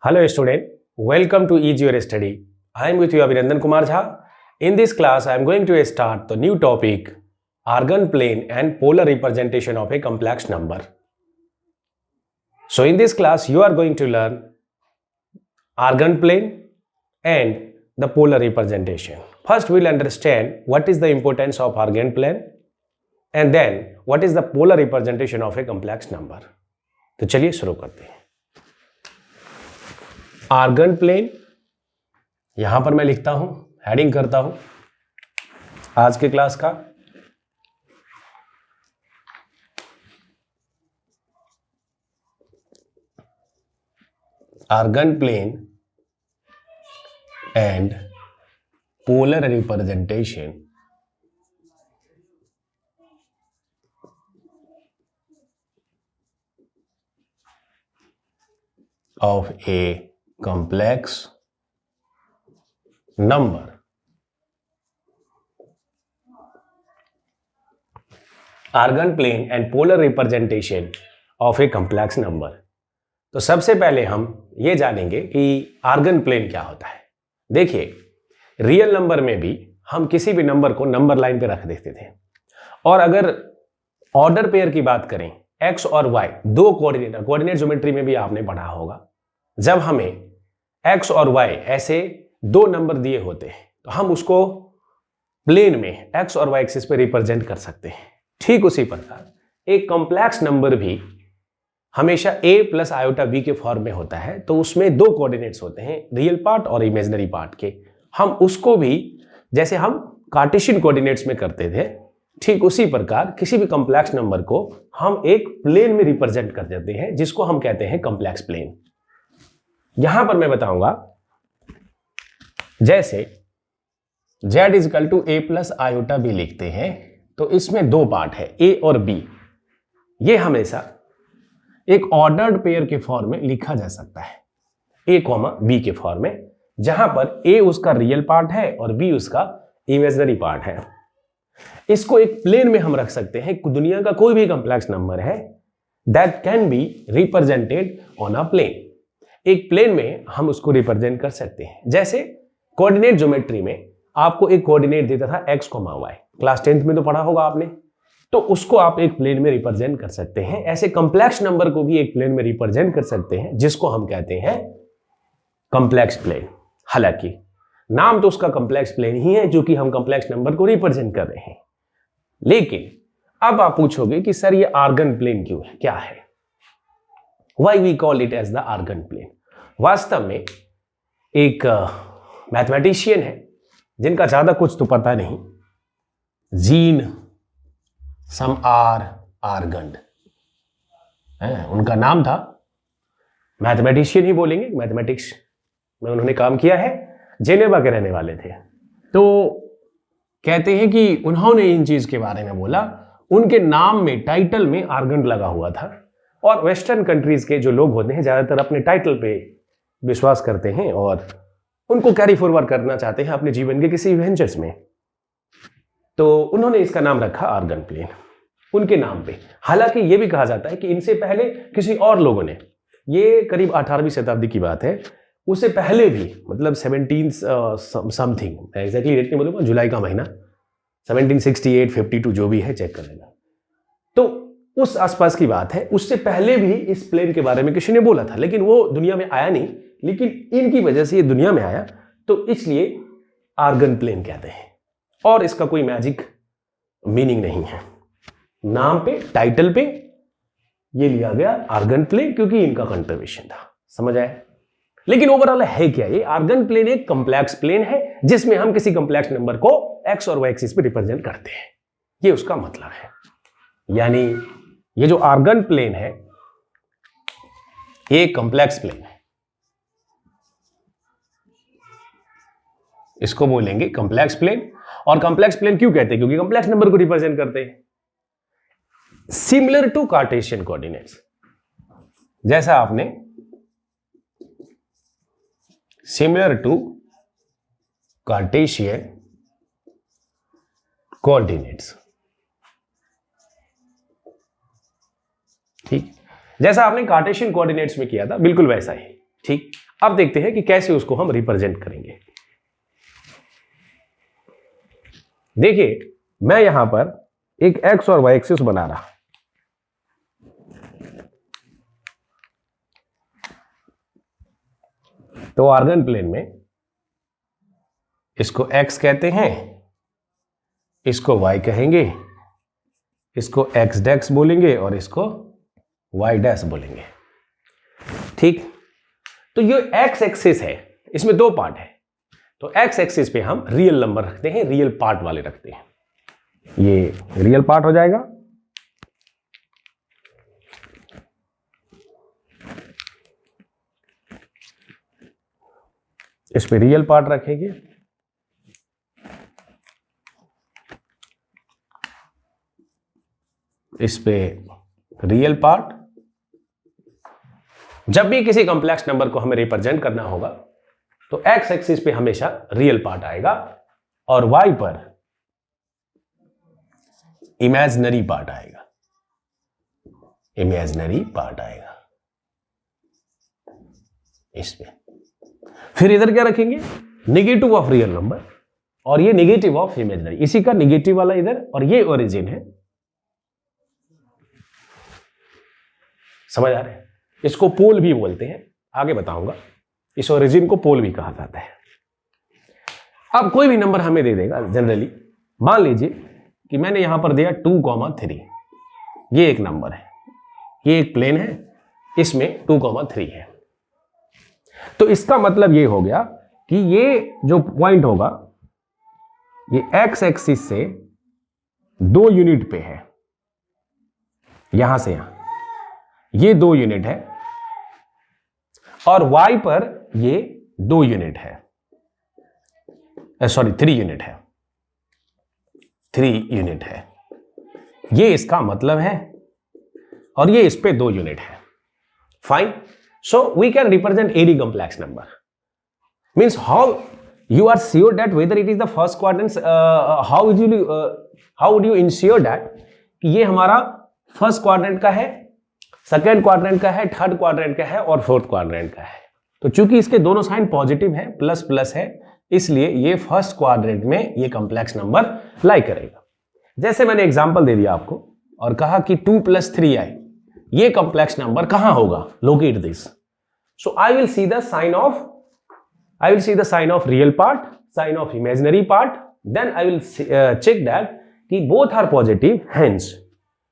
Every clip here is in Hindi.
Hello student, welcome to Ease Your Study. I am with you Abhinandan Kumar Jha. In this class, I am going to start the new topic, Argand plane and polar representation of a complex number. So in this class, you are going to learn Argand plane and the polar representation. First, we will understand what is the importance of Argand plane and then what is the polar representation of a complex number. तो चलिए शुरू करते हैं. आर्गन प्लेन यहां पर मैं लिखता हूं, हेडिंग करता हूं आज के क्लास का. Argand plane and polar representation of a complex number. Argand plane and polar representation of a complex number. तो सबसे पहले हम ये जानेंगे कि आर्गन प्लेन क्या होता है. देखिए, रियल नंबर में भी हम किसी भी नंबर को नंबर लाइन पे रख देते थे, और अगर ऑर्डर पेयर की बात करें, एक्स और वाई दो कोऑर्डिनेट ज्योमेट्री में भी आपने पढ़ा होगा. जब हमें एक्स और वाई ऐसे दो नंबर दिए होते हैं तो हम उसको प्लेन में एक्स और वाई एक्सिस पे रिप्रेजेंट कर सकते हैं. ठीक उसी प्रकार एक कॉम्प्लेक्स नंबर भी हमेशा a प्लस आयोटा b के फॉर्म में होता है. तो उसमें दो कोऑर्डिनेट्स होते हैं, रियल पार्ट और इमेजिनरी पार्ट के. हम उसको भी जैसे हम कार्टेशियन कोऑर्डिनेट्स में करते थे, ठीक उसी प्रकार किसी भी कॉम्प्लेक्स नंबर को हम एक प्लेन में रिप्रेजेंट कर देते हैं, जिसको हम कहते हैं कॉम्प्लेक्स प्लेन. यहां पर मैं बताऊंगा, जैसे z is equal to a plus iota b लिखते हैं तो इसमें दो पार्ट है, a और b. ये हमेशा एक ऑर्डर्ड पेयर के फॉर्म में लिखा जा सकता है, a कॉमा b के फॉर्म में, जहां पर a उसका रियल पार्ट है और b उसका इमेजिनरी पार्ट है. इसको एक प्लेन में हम रख सकते हैं. दुनिया का कोई भी कॉम्प्लेक्स नंबर है that can be represented on a plane. एक प्लेन में हम उसको रिप्रेजेंट कर सकते हैं. जैसे कोऑर्डिनेट ज्योमेट्री में आपको एक कोऑर्डिनेट देता था x, y. क्लास 10th में तो पढ़ा होगा आपने. तो उसको आप एक प्लेन में रिप्रेजेंट कर सकते हैं. ऐसे कॉम्प्लेक्स नंबर को भी एक प्लेन में रिप्रेजेंट कर सकते हैं, जिसको हम कहते हैं कॉम्प्लेक्स प्लेन. हालांकि नाम तो उसका कॉम्प्लेक्स प्लेन ही है, जो कि हम कॉम्प्लेक्स नंबर को रिप्रेजेंट कर रहे हैं. लेकिन अब आप पूछोगे कि सर ये आर्गन प्लेन क्यों है, क्या है, why we call it as the Argand plane. वास्तव में एक मैथमेटिशियन है जिनका ज्यादा कुछ तो पता नहीं, जीन सम आर्गंड उनका नाम था. मैथमेटिशियन ही बोलेंगे, मैथमेटिक्स में उन्होंने काम किया है, जेनेवा के रहने वाले थे. तो कहते हैं कि उन्होंने इन चीज के बारे में बोला, उनके नाम में, टाइटल में आर्गंड लगा हुआ था. और वेस्टर्न कंट्रीज के जो लोग होते हैं ज्यादातर अपने टाइटल पे विश्वास करते हैं और उनको कैरी फॉरवर्ड करना चाहते हैं अपने जीवन के किसी वेंचर्स में. तो उन्होंने इसका नाम रखा आर्गन प्लेन, उनके नाम पे. हालांकि ये भी कहा जाता है कि इनसे पहले किसी और लोगों ने, ये करीब 18वीं शताब्दी की बात है, उससे पहले भी, मतलब 17 समथिंग, एग्जैक्टली डेट नहीं बोलूंगा, जुलाई का महीना, 1768, 52 जो भी है, चेक कर लेना. तो उस आसपास की बात है. उससे पहले भी इस प्लेन के बारे में किसी ने बोला था, लेकिन वो दुनिया में आया नहीं. लेकिन इनकी वजह से ये दुनिया में आया, तो इसलिए आर्गन प्लेन कहते हैं. और इसका कोई मैजिक मीनिंग नहीं है. नाम पे, टाइटल पे ये लिया गया आर्गन प्लेन, क्योंकि इनका कंट्रीब्यूशन था. समझ आया? लेकिन ओवरऑल है क्या ये? आर्गन प्लेन एक कॉम्प्लेक्स प्लेन है, जिसमें हम किसी कॉम्प्लेक्स नंबर को एक्स और वाई एक्सिस पे रिप्रेजेंट करते हैं. ये उसका मतलब है. यानी ये जो आर्गन प्लेन है, ये कॉम्प्लेक्स प्लेन है. इसको बोलेंगे कॉम्प्लेक्स प्लेन. और कॉम्प्लेक्स प्लेन क्यों कहते हैं? क्योंकि कॉम्प्लेक्स नंबर को रिप्रेजेंट करते हैं. Similar to Cartesian coordinates. जैसा आपने सिमिलर टू कार्टेशियन कोऑर्डिनेट्स, ठीक, जैसा आपने कार्टेशियन कोऑर्डिनेट्स में किया था, बिल्कुल वैसा ही. ठीक, अब देखते हैं कि कैसे उसको हम रिप्रेजेंट करेंगे। देखिए मैं यहां पर एक एक्स और वाई एक्सिस बना रहा, तो ऑर्गन प्लेन में इसको x कहते हैं, इसको y कहेंगे, इसको x डैश बोलेंगे और इसको y डैश बोलेंगे। ठीक, तो ये x एक्सिस है, इसमें दो पार्ट है, तो x एक्सिस पे हम रियल नंबर रखते हैं, रियल पार्ट वाले रखते हैं। ये रियल पार्ट हो जाएगा, इस पे रियल पार्ट रखेंगे, इस पे रियल पार्ट। जब भी किसी कॉम्प्लेक्स नंबर को हमें रिप्रेजेंट करना होगा तो एक्स एक्सिस पे हमेशा रियल पार्ट आएगा और वाई पर इमेजिनरी पार्ट आएगा, इमेजिनरी पार्ट आएगा इसमें। फिर इधर क्या रखेंगे, नेगेटिव ऑफ रियल नंबर और ये नेगेटिव ऑफ इमेजिनरी, इसी का नेगेटिव वाला इधर और ये ओरिजिन है। समझ आ रहे हैं? इसको पोल भी बोलते हैं, आगे बताऊंगा। इस ओरिजिन को पोल भी कहा जाता है। अब कोई भी नंबर हमें दे देगा जनरली, मान लीजिए कि मैंने यहां पर दिया 2,3, ये एक नंबर है, ये एक प्लेन है, इसमें 2,3 है, तो इसका मतलब ये हो गया कि ये जो पॉइंट होगा ये एक्स एक्सिस से 2 यूनिट पे है, यहां से यहां ये 2 यूनिट है और y पर ये 2 यूनिट है, सॉरी 3 यूनिट है, 3 यूनिट है, ये इसका मतलब है, और ये इस पे 2 यूनिट है। Fine, so we can represent any complex number. Means how you are sure that whether it is the first quadrant, how would you ensure that कि ये हमारा फर्स्ट क्वाड्रेंट का है, सेकेंड क्वाड्रेंट का है, थर्ड क्वाड्रेंट का है और फोर्थ क्वाड्रेंट का है। तो चूंकि इसके दोनों साइन पॉजिटिव है, प्लस प्लस है, इसलिए ये फर्स्ट क्वाड्रेंट में ये कॉम्प्लेक्स नंबर लाई करेगा। जैसे मैंने एग्जांपल दे दिया आपको और कहा कि 2 + 3i, ये कॉम्प्लेक्स नंबर कहां होगा, locate this. So I will see the sign of real part, sign of imaginary part, then I will check that कि both are positive, hence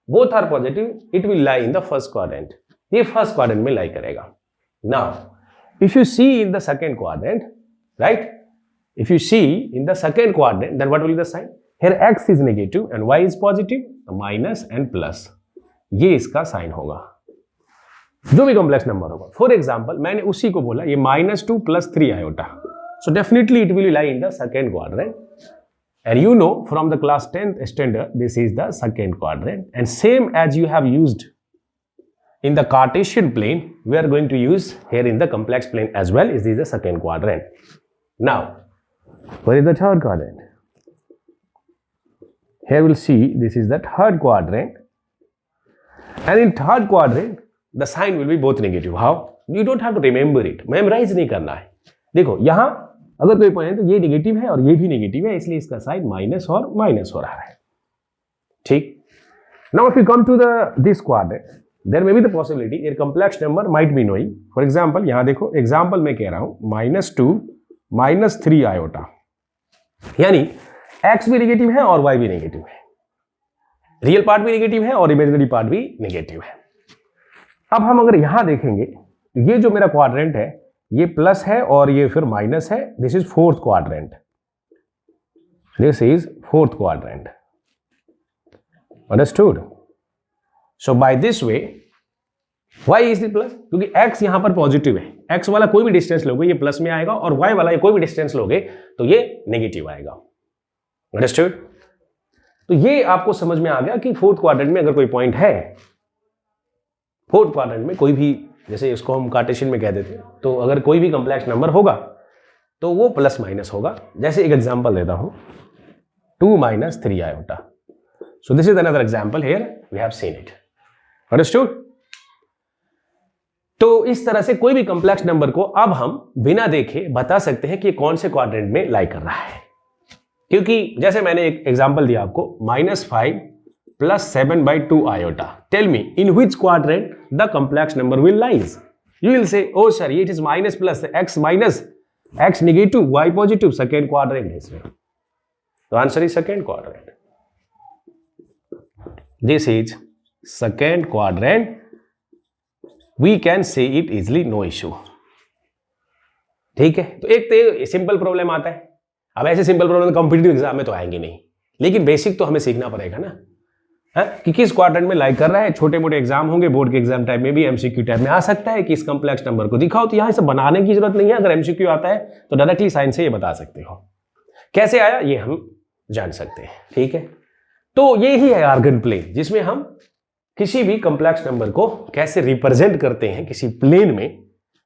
both are positive, it will lie in the first quadrant. ये फर्स्ट क्वाड्रेंट में लाई करेगा। Now, if you see in the second quadrant, right? If you see in the second quadrant, then what will be the sign? Here x is negative and y is positive, minus and plus. ये इसका साइन होगा, जो भी कॉम्प्लेक्स नंबर होगा। फॉर एग्जाम्पल मैंने उसी को बोला ये -2 + 3 iota, so definitely it will lie in the second quadrant. And you know from the class 10th standard, this is the second quadrant, and same as you have used in the Cartesian plane, we are going to use here in the complex plane as well. This is the second quadrant. Now, where is the third quadrant? Here we'll see this is the third quadrant, and in third quadrant the sign will be both negative. How? You don't have to remember it, memorize नहीं करना है। देखो यहां अगर कोई पॉइंट है तो ये नेगेटिव है और ये भी नेगेटिव है, इसलिए इसका साइन माइनस और माइनस हो रहा है। ठीक, now if you come to this quadrant, there may be the possibility a complex number might be knowing. For example यहां देखो, एग्जांपल मैं कह रहा हूं -2 - 3 आयोटा, यानी x भी नेगेटिव है और y भी नेगेटिव है, रियल पार्ट भी नेगेटिव है और इमेजिनरी पार्ट भी नेगेटिव है। अब हम अगर यहां देखेंगे तो ये जो मेरा क्वाड्रेंट है ये प्लस है और ये फिर माइनस है, this is fourth quadrant, this is fourth quadrant, understood? So by this way y is plus, क्योंकि x यहां पर पॉजिटिव है, x वाला कोई भी डिस्टेंस लोगे ये प्लस में आएगा और y वाला कोई भी डिस्टेंस लोगे तो ये नेगेटिव आएगा, अंडरस्टूड? तो ये आपको समझ में आ गया कि फोर्थ क्वाड्रेंट में अगर कोई पॉइंट है, फोर्थ क्वाड्रेंट में कोई भी, जैसे इसको हम कार्टेशियन में कह देते हैं, तो अगर कोई भी कॉम्प्लेक्स नंबर होगा तो वो प्लस माइनस होगा। जैसे एक एग्जांपल देता हूं, 2 - 3 iota. So this is another example, here we have seen it, understood? तो इस तरह से कोई भी कॉम्प्लेक्स नंबर को अब हम बिना देखे बता सकते हैं कि कौन से क्वाड्रेंट में लाई कर रहा है, क्योंकि जैसे मैंने एक एग्जांपल दिया आपको, -5 + 7/2 iota, tell me in which quadrant the complex number will lies. You will say oh sir it is minus plus, x minus, x negative, y positive, second quadrant है इसमें। तो answer is second quadrant, this is second quadrant, we can say it easily, no issue. ठीक है, तो एक तो सिंपल प्रॉब्लम आता है। अब ऐसे सिंपल प्रॉब्लम कॉम्पिटिटिव एग्जाम में तो आएंगे नहीं, लेकिन बेसिक तो हमें सीखना पड़ेगा ना, है कि किस क्वाड्रेंट में लाई कर रहा है। छोटे मोटे एग्जाम होंगे, बोर्ड के एग्जाम टाइप में भी एमसीक्यू टाइप में आ सकता है कि इस कॉम्प्लेक्स नंबर को दिखाओ, तो यहां से बनाने की जरूरत नहीं है। अगर एमसीक्यू आता है तो डायरेक्टली साइन से ये बता सकते हो। कैसे आया ये हम जान सकते हैं। ठीक है, तो ये ही है आर्गन प्लेन, जिसमें हम किसी भी कॉम्प्लेक्स नंबर को कैसे रिप्रेजेंट करते हैं किसी प्लेन में,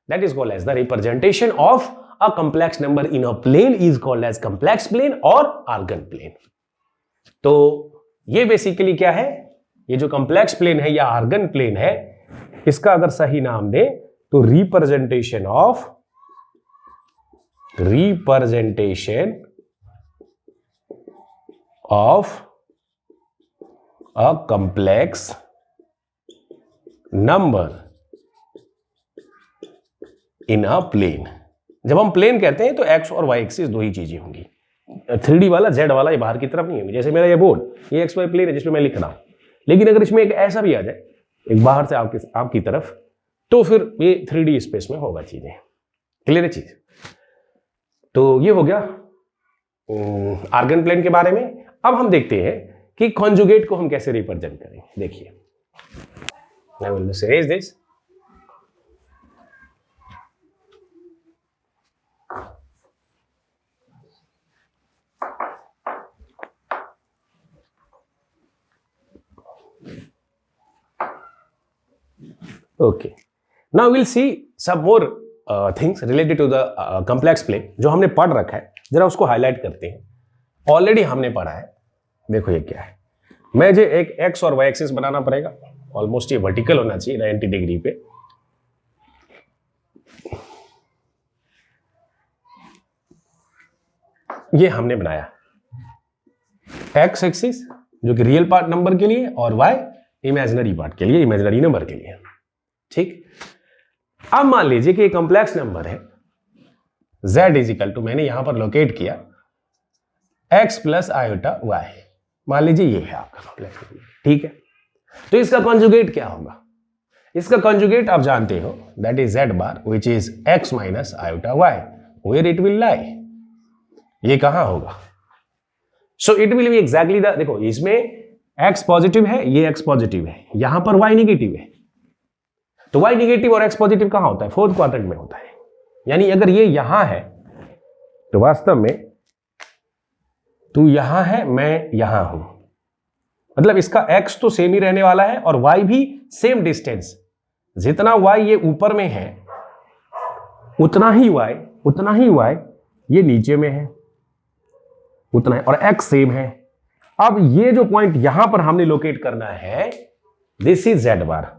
that is called as the representation of a complex number in a plane is called as complex plane और आर्गन प्लेन। तो ये बेसिकली क्या है, ये जो कॉम्प्लेक्स प्लेन है या आर्गन प्लेन है, इसका अगर सही नाम दे तो representation of a complex number in a plane. जब हम प्लेन कहते हैं तो एक्स और वाई एक्सिस दो ही चीजें होंगी, 3D वाला, जेड वाला ये बाहर की तरफ नहीं होंगी। जैसे मेरा ये बोर्ड, ये एक्स वाई प्लेन है जिसमें मैं लिख रहा हूं, लेकिन अगर इसमें एक ऐसा भी आ जाए, एक बाहर से आपकी तरफ, तो फिर ये 3D स्पेस में होगा चीजें। क्लियर है चीज? तो ये हो गया आर्गन प्लेन के बारे में। अब हम देखते हैं कि कॉन्जुगेट को हम कैसे रिप्रेजेंट करें। देखिए, I will just erase this. Okay. Now we'll see some more things related to the complex plane जो हमने पढ़ रखा है, जरा उसको हाईलाइट करते हैं। ऑलरेडी हमने पढ़ा है, देखो ये क्या है। मुझे एक एक्स और वाई एक्सिस बनाना पड़ेगा, ऑलमोस्ट ये वर्टिकल होना चाहिए 90 डिग्री पे। ये हमने बनाया एक्स एक्सिस जो कि रियल पार्ट नंबर के लिए, और वाई इमेजिनरी पार्ट के लिए, इमेजिनरी नंबर के लिए। ठीक, अब मान लीजिए कि एक कॉम्प्लेक्स नंबर है z इज इक्वल टू, मैंने यहां पर लोकेट किया x + आयोटा y, मान लीजिए ये है आपका कॉम्प्लेक्स नंबर। ठीक है, तो इसका कॉन्जुगेट क्या होगा? इसका कॉन्जुगेट आप जानते हो, that is z bar which is x - iota y, where it will lie. ये कहां होगा? So it will be exactly the, देखो इसमें x पॉजिटिव है, ये x पॉजिटिव है, यहां पर y नेगेटिव है, तो y नेगेटिव और x पॉजिटिव कहां होता है? फोर्थ क्वाड्रेंट में होता है। यानी अगर ये यहां है तो वास्तव में तू यहां है, मैं यहां हूं, मतलब इसका x तो सेम ही रहने वाला है और y भी सेम डिस्टेंस, जितना y ये ऊपर में है उतना ही y ये नीचे में है, उतना है, और x सेम है। अब ये जो पॉइंट यहां पर हमने लोकेट करना है, this is z bar,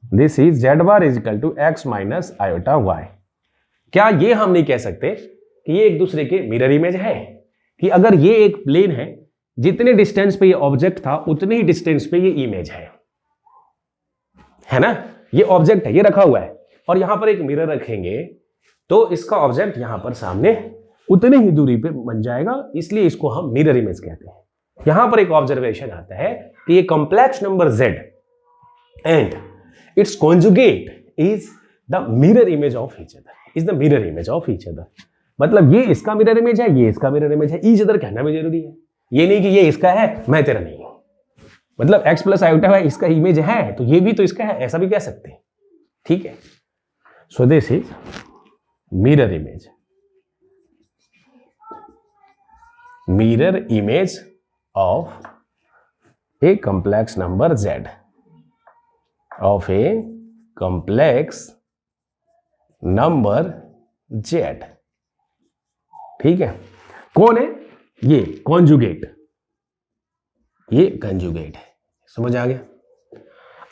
this is z bar is equal to x - iota y। क्या ये हम नहीं कह सकते कि ये एक दूसरे के मिरर इमेज है? कि अगर ये एक प्लेन है, जितने डिस्टेंस पे ये ऑब्जेक्ट था उतने ही डिस्टेंस पे ये इमेज है ना? ये ऑब्जेक्ट है, ये रखा हुआ है, और यहां पर एक मिरर रखेंगे तो इसका ऑब्जेक्ट यहां पर सामने उतनी ही दूरी पे बन जाएगा, इसलिए इसको हम मिरर इमेज कहते हैं। यहां पर एक ऑब्जर्वेशन आता है कि ये complex number z and it's conjugate is the mirror image of each other, is the mirror image of each other. मतलब ये इसका मिरर इमेज है, ये इसका मिरर इमेज है, ईच अदर कहना भी जरूरी है। ये नहीं कि ये इसका है मैं तेरा नहीं हूं, मतलब x + आयोटा y इसका इमेज है तो ये भी तो इसका है, ऐसा भी कह सकते हैं। ठीक है, सो this is mirror image, mirror image of a complex number z, of a complex number z। ठीक है, कौन है ये? कॉन्जुगेट, ये कॉन्जुगेट है। समझ आ गया?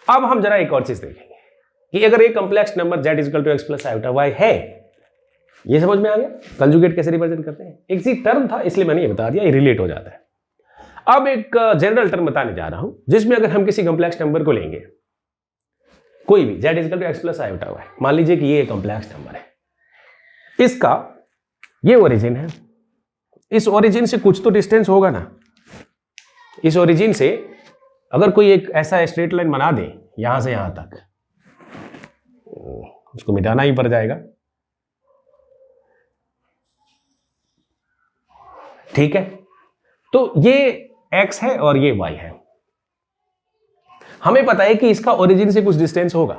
अब हम जरा एक और चीज देखेंगे कि अगर एक complex number z is equal to x plus iota y है, ये समझ में आ गया कंजुगेट कैसे रिप्रेजेंट करते हैं। एक सी टर्म था इसलिए मैंने ये बता दिया, ये रिलेट हो जाता है। अब एक जनरल टर्म बताने जा रहा हूं जिसमें अगर हम किसी कॉम्प्लेक्स नंबर को लेंगे, कोई भी z is equal to x plus iota y, मान लीजिए कि ये कॉम्प्लेक्स नंबर है, इसका ये ओरिजिन है, इस ओरिजिन से कुछ तो डिस्टेंस होगा ना। इस ओरिजिन से अगर कोई एक ऐसा स्ट्रेट लाइन बना दे यहां से यहां तक, उसको मिटाना ही पड़ जाएगा, ठीक है। तो ये x है और ये y है, हमें पता है कि इसका ओरिजिन से कुछ डिस्टेंस होगा।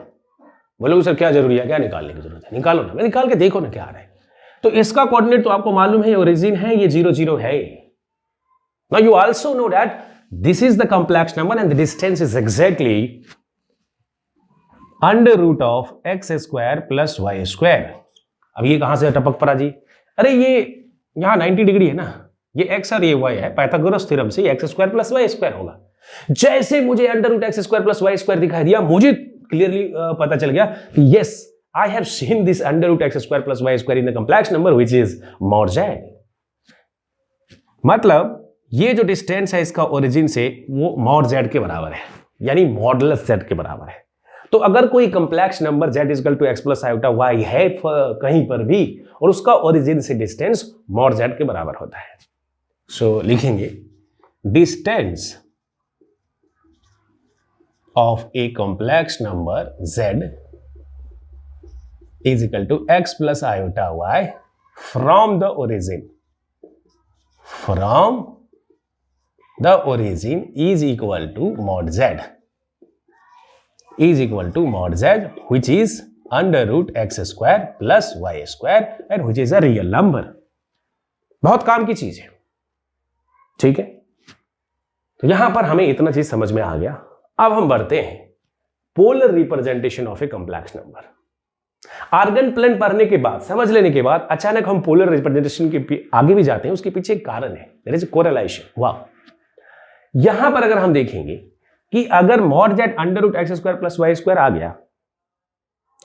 बोलोगे सर क्या जरूरी है, क्या निकालने की जरूरत है, निकालो ना, मैं निकाल के देखो ना क्या आ रहा है। तो इसका कोऑर्डिनेट तो आपको मालूम है, ओरिजिन है, ये 0 0 है। Now you also know that this is the complex number and the distance is exactly under root of x square plus y square. अब ये कहां से टपक पड़ा जी, अरे ये यहां 90 डिग्री है ना, ये x और ये y है, पाइथागोरस थ्योरम से x square plus y square होगा। जैसे मुझे under root x square plus y square दिखाई दिया, मुझे क्लियरली पता चल गया कि yes I have seen this under root x square plus y square in the complex number which is mod z। मतलब ये जो डिस्टेंस है इसका ओरिजिन से वो mod z के बराबर है, यानी मॉडुलस z के बराबर है। तो अगर कोई complex number z is equal to x plus iota y है कहीं पर भी और उसका ओरिजिन से डिस्टेंस mod z के बराबर होता है, सो लिखेंगे distance of a complex number z is equal to x plus iota y from the origin is equal to mod z which is under root x square plus y square and which is a real number। बहुत काम की चीज है, ठीक है। तो यहां पर हमें इतना चीज समझ में आ गया। अब हम बढ़ते हैं polar representation of a complex number. Argand plane पढ़ने के बाद, समझ लेने के बाद अचानक हम पोलर रिप्रेजेंटेशन के आगे भी जाते हैं, उसके पीछे एक कारण है, देयर इज अ कोरिलेशन। वाह, यहां पर अगर हम देखेंगे कि अगर mod z under root x square plus y square आ गया,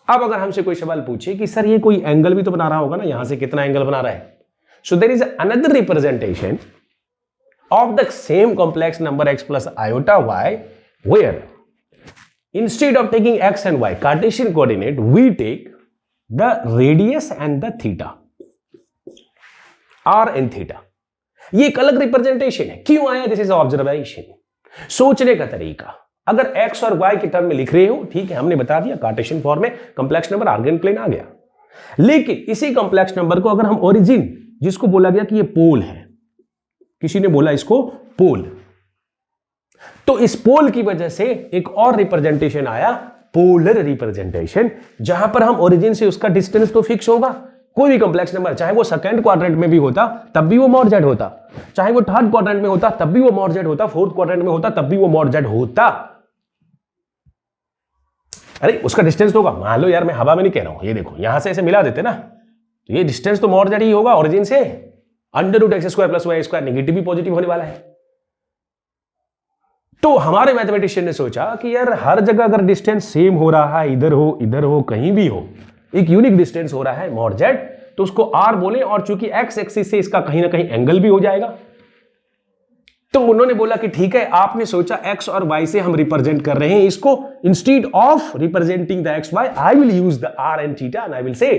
अब अगर हमसे कोई सवाल पूछे कि सर ये कोई एंगल भी तो बना रहा होगा ना, यहां से कितना एंगल बना रहा है, so there is another representation of the same complex number x plus iota y where instead of taking x and y Cartesian coordinate we take the radius and the theta r and theta। ये एक अलग रिप्रेजेंटेशन है। क्यों आया? दिस इज ऑब्जर्वेशन, सोचने का तरीका। अगर x और y के टर्म में लिख रहे हो, ठीक है, हमने बता दिया कार्टेशियन फॉर्म में कॉम्प्लेक्स नंबर आर्गन प्लेन आ गया। लेकिन इसी कॉम्प्लेक्स नंबर को अगर हम ओरिजिन, जिसको बोला गया कि ये पोल है, किसी ने बोला इसको पोल, तो इस पोल की वजह से एक और रिप्रेजेंटेशन आया, पोलर रिप्रेजेंटेशन, जहां पर हम ओरिजिन से उसका डिस्टेंस तो फिक्स होगा। कोई भी कॉम्प्लेक्स नंबर, चाहे वो सेकंड क्वाड्रेंट में भी होता तब भी वो mod z होता, चाहे वो थर्ड क्वाड्रेंट में होता तब भी वो mod z होता, फोर्थ क्वाड्रेंट में होता तब भी वो mod z होता। अरे उसका डिस्टेंस तो होगा। मान लो यार मैं हवा में नहीं कह रहा हूं, ये देखो यहां से ऐसे मिला देते ना, तो ये डिस्टेंस तो mod z ही होगा ओरिजिन से। Under root x square plus y square negative भी पॉजिटिव होने वाला है। तो हमारे मैथमेटिशियन ने सोचा कि यार हर जगह अगर डिस्टेंस सेम हो रहा है, इधर हो कहीं भी हो, एक यूनिक डिस्टेंस हो रहा है mod z, तो उसको r बोले, और चूंकि x एक्सिस से इसका कहीं ना कहीं एंगल भी हो जाएगा। तो उन्होंने बोला कि ठीक है, आपने सोचा x और y से हम रिप्रेजेंट कर रहे हैं इसको, instead of representing the x y I will use the r and theta and I will say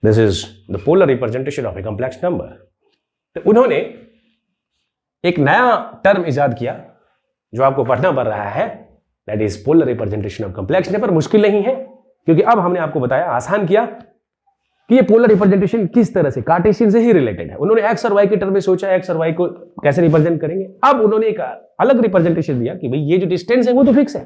this is the polar representation of a complex number. तो उन्होंने एक नया टर्म इजाद किया जो आपको पढ़ना पड़ रहा है, that is polar representation of complex number. मुश्किल नहीं है क्योंकि अब हमने आपको बताया, आसान किया कि ये पोलर रिप्रेजेंटेशन किस तरह से कार्टेशियन से ही रिलेटेड है। उन्होंने एक्स और वाई के टर्म में सोचा एक्स और वाई को कैसे रिप्रेजेंट करेंगे। अब उन्होंने एक अलग रिप्रेजेंटेशन दिया कि भाई ये जो डिस्टेंस है वो तो फिक्स है,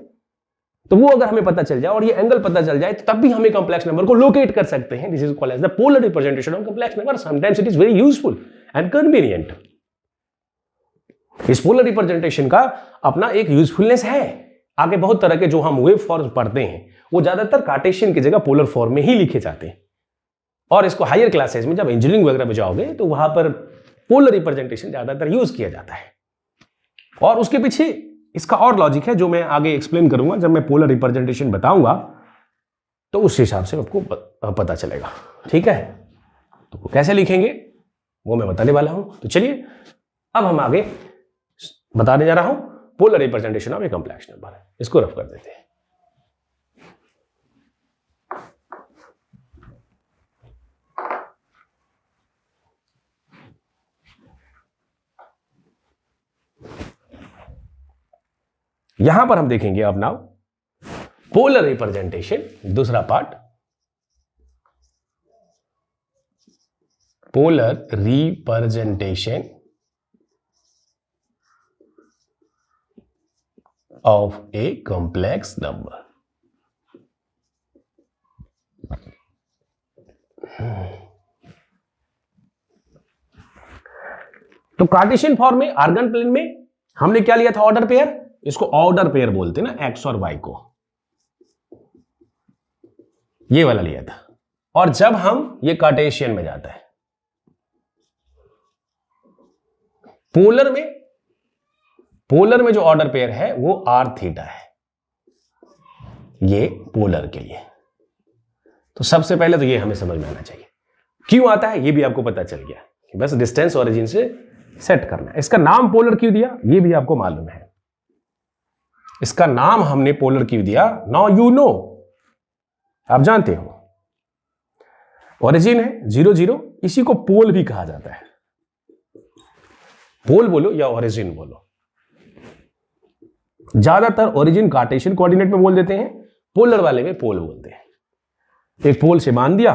तो वो अगर हमें पता चल जाए और ये एंगल पता चल जाए तो तब भी हमें कॉम्प्लेक्स नंबर को लोकेट कर सकते हैं। This is called as the polar representation of complex number. Sometimes it is very useful and convenient. इस पोलर रिप्रेजेंटेशन का अपना एक यूजफुलनेस है। आगे बहुत तरह के जो हम वेव फॉर्म पढ़ते हैं वो ज्यादातर कार्टेशियन की जगह पोलर फॉर्म में ही लिखे जाते हैं, और इसको हायर क्लासेस में जब इंजीनियरिंग वगैरह में जाओगे तो वहां पर पोलर रिप्रेजेंटेशन ज्यादातर यूज किया जाता है। और उसके पीछे इसका और लॉजिक है जो मैं आगे एक्सप्लेन करूंगा, जब मैं पोलर रिप्रेजेंटेशन बताऊंगा तो उस हिसाब से आपको पता चलेगा। ठीक है, तो कैसे लिखेंगे वो मैं बताने वाला हूं। तो चलिए अब हम आगे बताने जा रहा हूं polar representation of a complex number. इसको रफ कर देते हैं। यहां पर हम देखेंगे अब नाउ पोलर रिप्रेजेंटेशन, दूसरा part, polar representation of a complex number. तो कार्टेशियन फॉर्म में आर्गन प्लेन में हमने क्या लिया था, ऑर्डर पेयर। इसको ऑर्डर पेयर बोलते हैं ना, एक्स और वाई को, ये वाला लिया था। और जब हम ये कार्टेशियन में जाता है, पोलर में जो ऑर्डर पेयर है वो आर थीटा है, ये पोलर के लिए। तो सबसे पहले तो ये हमें समझ में आना चाहिए क्यों आता है, ये भी आपको पता चल गया कि बस डिस्टेंस ओरिजिन से सेट करना है। इसका नाम पोलर क्यों दिया ये भी आपको मालूम है। इसका नाम हमने पोलर क्यों दिया, नाउ यू नो, आप जानते हो। ओरिजिन है 0 0, इसी को पोल भी कहा जाता है। पोल बोलो या ओरिजिन बोलो, ज्यादातर ओरिजिन कार्टेशियन कोऑर्डिनेट में बोल देते हैं, पोलर वाले में पोल बोलते हैं। एक पोल से मान दिया।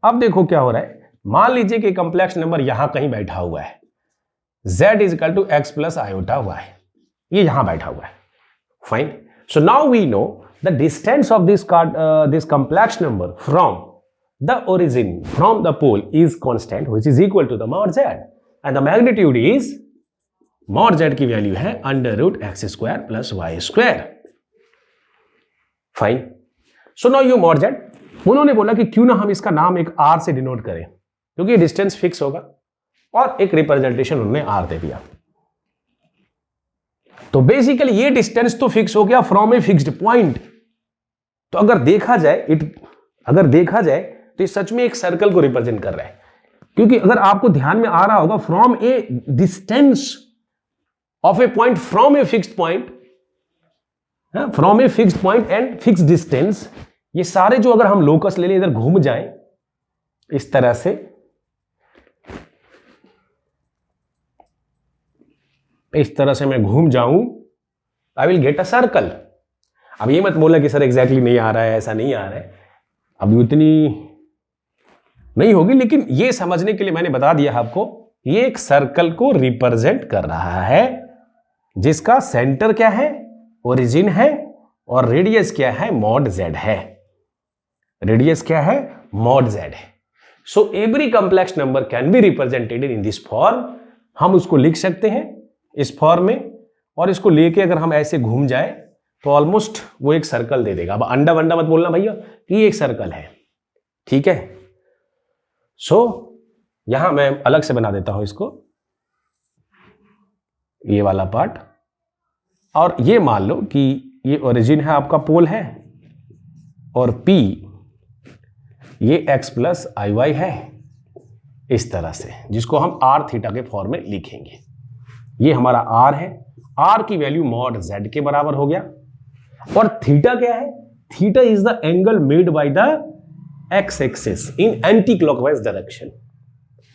अब देखो क्या हो रहा है, मान लीजिए कि कॉम्प्लेक्स नंबर यहां कहीं बैठा हुआ है, z is equal to x plus iota y, ये यहां बैठा हुआ है। Fine, so now we know the distance of this complex number from the origin, from the pole is constant which is equal to the mod z, and the magnitude is, mod z की वैल्यू है under root x square plus y square. Fine, so now you mod z, उन्होंने बोला कि क्यों ना हम इसका नाम एक r से डिनोट करें, क्योंकि ये डिस्टेंस फिक्स होगा, और एक रिप्रेजेंटेशन उन्होंने r दे दिया। तो बेसिकली ये डिस्टेंस तो फिक्स हो गया फ्रॉम ए फिक्स्ड पॉइंट। तो अगर देखा जाए तो ये सच में एक सर्कल को रिप्रेजेंट कर रहा है, क्योंकि अगर आपको ध्यान में आ रहा होगा, from A distance of A point from a fixed point, from a fixed point and fixed distance, ये सारे जो अगर हम लोकस ले लें, इधर घूम जाएं इस तरह से, इस तरह से मैं घूम जाऊं, I will get a circle. अब ये मत बोलना कि सर एग्जैक्टली नहीं आ रहा है, ऐसा नहीं आ रहा है, अब इतनी नहीं होगी, लेकिन ये समझने के लिए मैंने बता दिया आपको, ये एक सर्कल को रिप्रेजेंट कर रहा है, जिसका सेंटर क्या है, ओरिजिन है, और रेडियस क्या है, मॉड z है। रेडियस क्या है, मॉड z है। So every complex number can be represented in this form. हम उसको लिख सकते हैं इस फॉर्म में, और इसको लेके अगर हम ऐसे घूम जाए तो ऑलमोस्ट वो एक सर्कल दे देगा। अब अंडा वंडा मत बोलना भैया कि ये एक सर्कल है, ठीक है। सो यहां मैं अलग से बना देता हूं इसको, ये वाला पार्ट, और ये मान लो कि ये ओरिजिन है आपका, पोल है, और P ये x प्लस आई वाई है, इस तरह से, जिसको हम r थीटा के फॉर्म में लिखेंगे। ये हमारा r है, r की वैल्यू मॉड z के बराबर हो गया, और थीटा क्या है, theta is the angle made by the x axis in anti clockwise direction.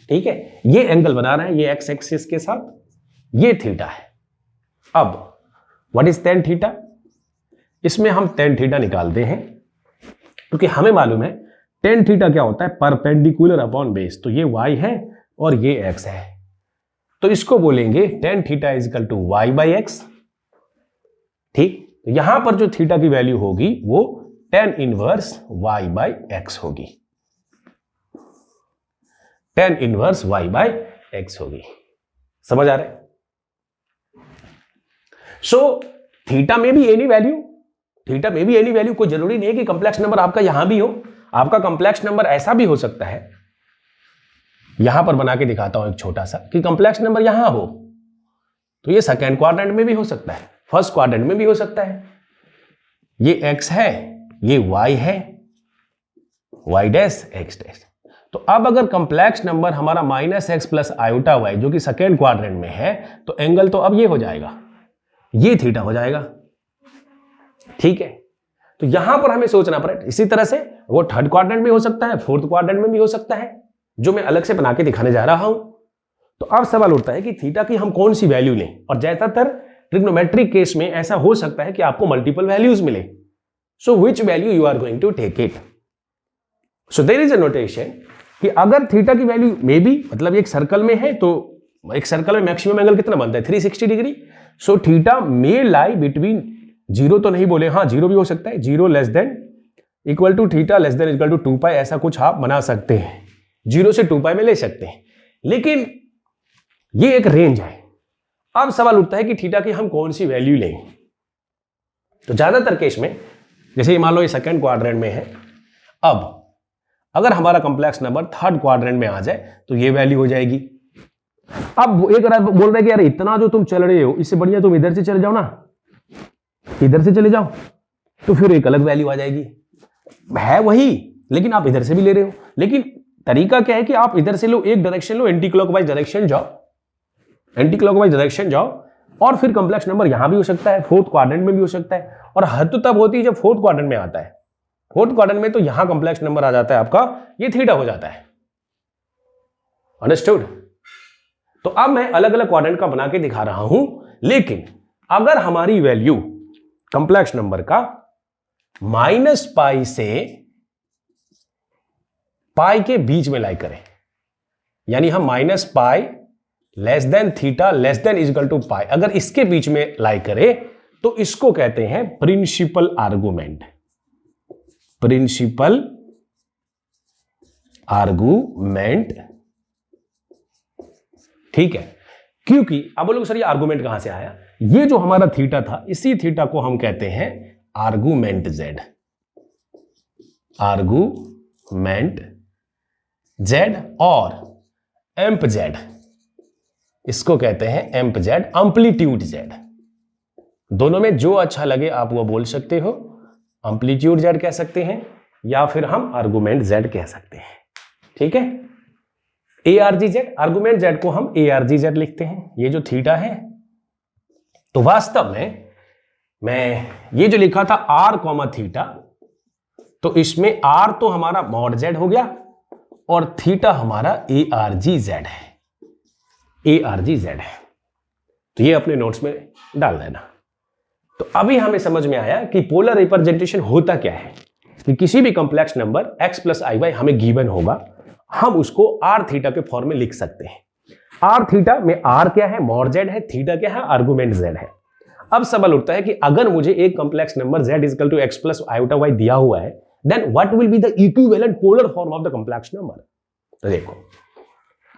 ठीक है, ये एंगल बना रहा है ये x एक्सिस के साथ, ये थीटा है। अब व्हाट इज tan थीटा, इसमें हम tan थीटा निकालते हैं, क्योंकि हमें मालूम है tan थीटा क्या होता है, परपेंडिकुलर अपॉन बेस। तो ये y है और ये x है, तो इसको बोलेंगे tan theta is equal to y by x. ठीक, तो यहां पर जो थीटा की वैल्यू होगी वो tan inverse y by x होगी, tan inverse y by x होगी। समझ आ रहा है? सो थीटा में भी एनी वैल्यू, थीटा में भी एनी वैल्यू, कोई जरूरी नहीं है कि कॉम्प्लेक्स नंबर आपका यहां भी हो। आपका कॉम्प्लेक्स नंबर ऐसा भी हो सकता है, यहां पर बना के दिखाता हूं एक छोटा सा, कि कॉम्प्लेक्स नंबर यहां हो, तो ये सेकेंड क्वाड्रेंट में भी हो सकता है। फर्स्ट क्वाड्रेंट में भी हो सकता है। ये x है, ये y है, y डैश x डैश। तो अब अगर कंप्लेक्स नंबर हमारा -x प्लस आयोटा y जो कि सेकेंड क्वाड्रेंट में है, तो एंगल तो अब ये हो जाएगा, ये थीटा हो जाएगा। ठीक है, तो यहां पर हमें सोचना पड़े। इसी तरह से वो थर्ड क्वाड्रेंट में हो सकता है, फोर्थ क्वाड्रेंट में भी हो सकता है, जो मैं अलग से बना के दिखाने जा रहा हूं। तो अब सवाल उठता है कि थीटा की हम कौन सी वैल्यू लें, और ज्यादातर ट्रिग्नोमेट्रिक केस में ऐसा हो सकता है कि आपको मल्टीपल वैल्यूज मिले। So which value you are going to take it. So there is a notation कि अगर थीटा की वैल्यू मे बी, मतलब एक सर्कल में है, तो एक सर्कल में मैक्सिमम एंगल कितना बनता है, 360 degree. So theta may lie between, zero तो नहीं बोले, हाँ जीरो भी हो सकता है, zero less than equal to theta less than equal to 2 pi, ऐसा कुछ आप बना सकते हैं, 0 से 2 पाई में ले सकते हैं, लेकिन ये एक रेंज है। अब सवाल उठता है कि थीटा की हम कौन सी वैल्यू लें। तो ज्यादातर केस में, जैसे मान लो ये सेकंड क्वाड्रेंट में है, अब अगर हमारा कॉम्प्लेक्स नंबर थर्ड क्वाड्रेंट में आ जाए तो ये वैल्यू हो जाएगी। अब एक बोल रहे हैं कि यार इतना जो तुम चल रहे हो, इससे बढ़िया तुम इधर से चले जाओ ना, इधर से चले जाओ, तो फिर एक अलग वैल्यू आ जाएगी। है वही, लेकिन आप इधर से भी ले रहे हो। लेकिन तरीका क्या है कि आप इधर से लो, एक डायरेक्शन लो, एंटी क्लॉकवाइज डायरेक्शन जाओ, एंटी क्लॉकवाइज डायरेक्शन जाओ, और फिर कॉम्प्लेक्स नंबर यहां भी हो सकता है, फोर्थ क्वाड्रेंट में भी हो सकता है। और हद तो तब होती है जब फोर्थ क्वाड्रेंट में आता है। फोर्थ क्वाड्रेंट में तो यहां कॉम्प्लेक्स नंबर आ जाता है आपका, ये थीटा हो जाता है। अंडरस्टूड? तो अब मैं अलग अलग क्वाड्रेंट का बना के दिखा रहा हूं, लेकिन अगर हमारी वैल्यू कॉम्प्लेक्स नंबर का -π से पाई के बीच में लाई करें, यानी हम -π less than theta less than equal to pi, अगर इसके बीच में लाई करें तो इसको कहते हैं प्रिंसिपल आर्गुमेंट। प्रिंसिपल आर्गुमेंट, ठीक है। क्योंकि अब बोलोगे सर ये आर्गुमेंट कहां से आया, ये जो हमारा थीटा था, इसी थीटा को हम कहते हैं आर्गुमेंट जेड। आर्गुमेंट जेड और एम्प जेड, इसको कहते हैं एम्प जेड, एम्पलीट्यूड जेड। दोनों में जो अच्छा लगे आप वो बोल सकते हो, एम्पलीट्यूड जेड कह सकते हैं या फिर हम आर्गुमेंट जेड कह सकते हैं। ठीक है, ARG जेड, आर्गुमेंट जेड को हम ARG जेड लिखते हैं। ये जो थीटा है, तो वास्तव में मैं ये जो लिखा था r, थीटा, तो इसमें r तो हमारा मॉड जेड हो गया और थीटा हमारा ARG जेड है। ARG जेड है, तो ये अपने नोट्स में डाल देना। तो अभी हमें समझ में आया कि पोलर रिप्रेजेंटेशन होता क्या है, कि किसी भी कॉम्प्लेक्स नंबर x प्लस आई वाई हमें गिवन होगा, हम उसको r थीटा के फॉर्म में लिख सकते हैं। r थीटा में r क्या है, मॉड जेड है, थीटा क्या है, आर्गुमेंट जेड है। अब सवाल उठता है कि अगर मुझे एक complex number z equal to x plus iota y दिया हुआ है, then what will be the equivalent polar form of the complex number. तो देखो,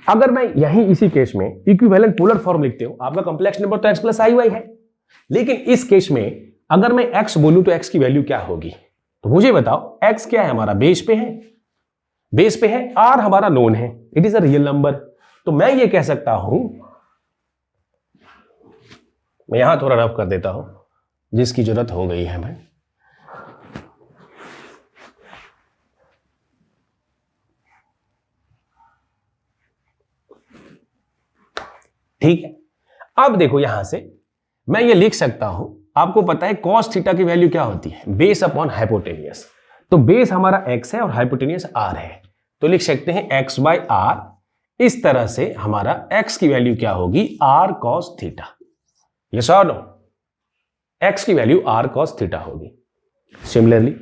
अगर मैं यहीं इसी केस में इक्विवेलेंट पोलर फॉर्म लिखते हूं, आपका कॉम्प्लेक्स नंबर तो x प्लस आई वाई है, लेकिन इस केस में अगर मैं x बोलूं तो x की वैल्यू क्या होगी। तो मुझे बताओ, x क्या है हमारा, बेस पे है, बेस पे है, r हमारा नोन है, it is a real number. तो मैं ये कह सकता हूं, मैं यहां थोड़ा रफ कर देता हूं, जिसकी जरूरत हो गई है मैं, ठीक है। अब देखो यहां से मैं ये लिख सकता हूं, आपको पता है cos थीटा की वैल्यू क्या होती है, बेस अपॉन हाइपोटेनियस। तो बेस हमारा x है और हाइपोटेनियस r है, तो लिख सकते हैं x बाई r। इस तरह से हमारा x की वैल्यू क्या होगी, r cos थीटा। यस और नो, x की वैल्यू r cos थीटा होगी। सिमिलरली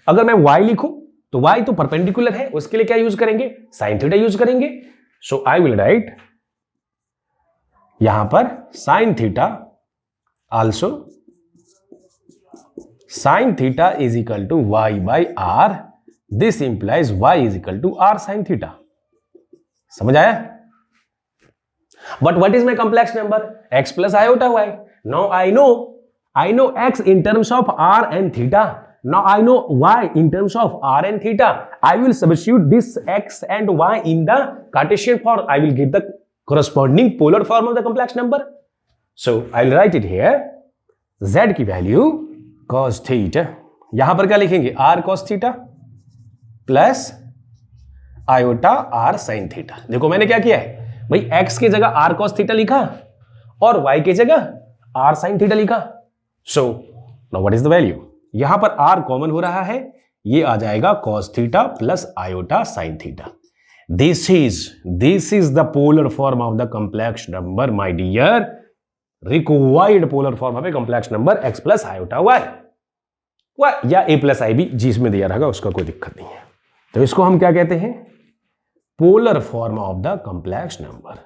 अगर मैं y लिखूं तो y तो परपेंडिकुलर है, उसके लिए क्या यूज करेंगे, साइन थीटा यूज करेंगे। सो आई विल राइट यहां पर sine theta also, sine theta is equal to y by r, this implies y is equal to r sine theta. समझ आया? But what is my complex number, x plus iota y। Now I know x in terms of r and theta. Now I know y in terms of r and theta. I will substitute this x and y in the Cartesian form. I will get the corresponding polar form of the complex number. So I'll write it here. z की वैल्यू cos थीटा, यहां पर क्या लिखेंगे r cos theta plus iota r sin theta. देखो मैंने क्या किया है भाई, x की जगह r cos थीटा लिखा और y की जगह r sin थीटा लिखा। So now what is the value, यहां पर r कॉमन हो रहा है, ये आ जाएगा cos theta plus iota sin theta. This is the polar form of the complex number, my dear. Required polar form of a complex number x plus iota y या a plus ib, जिसमें दिया रहेगा उसका कोई दिक्कत नहीं है। तो इसको हम क्या कहते हैं, polar form of the complex number.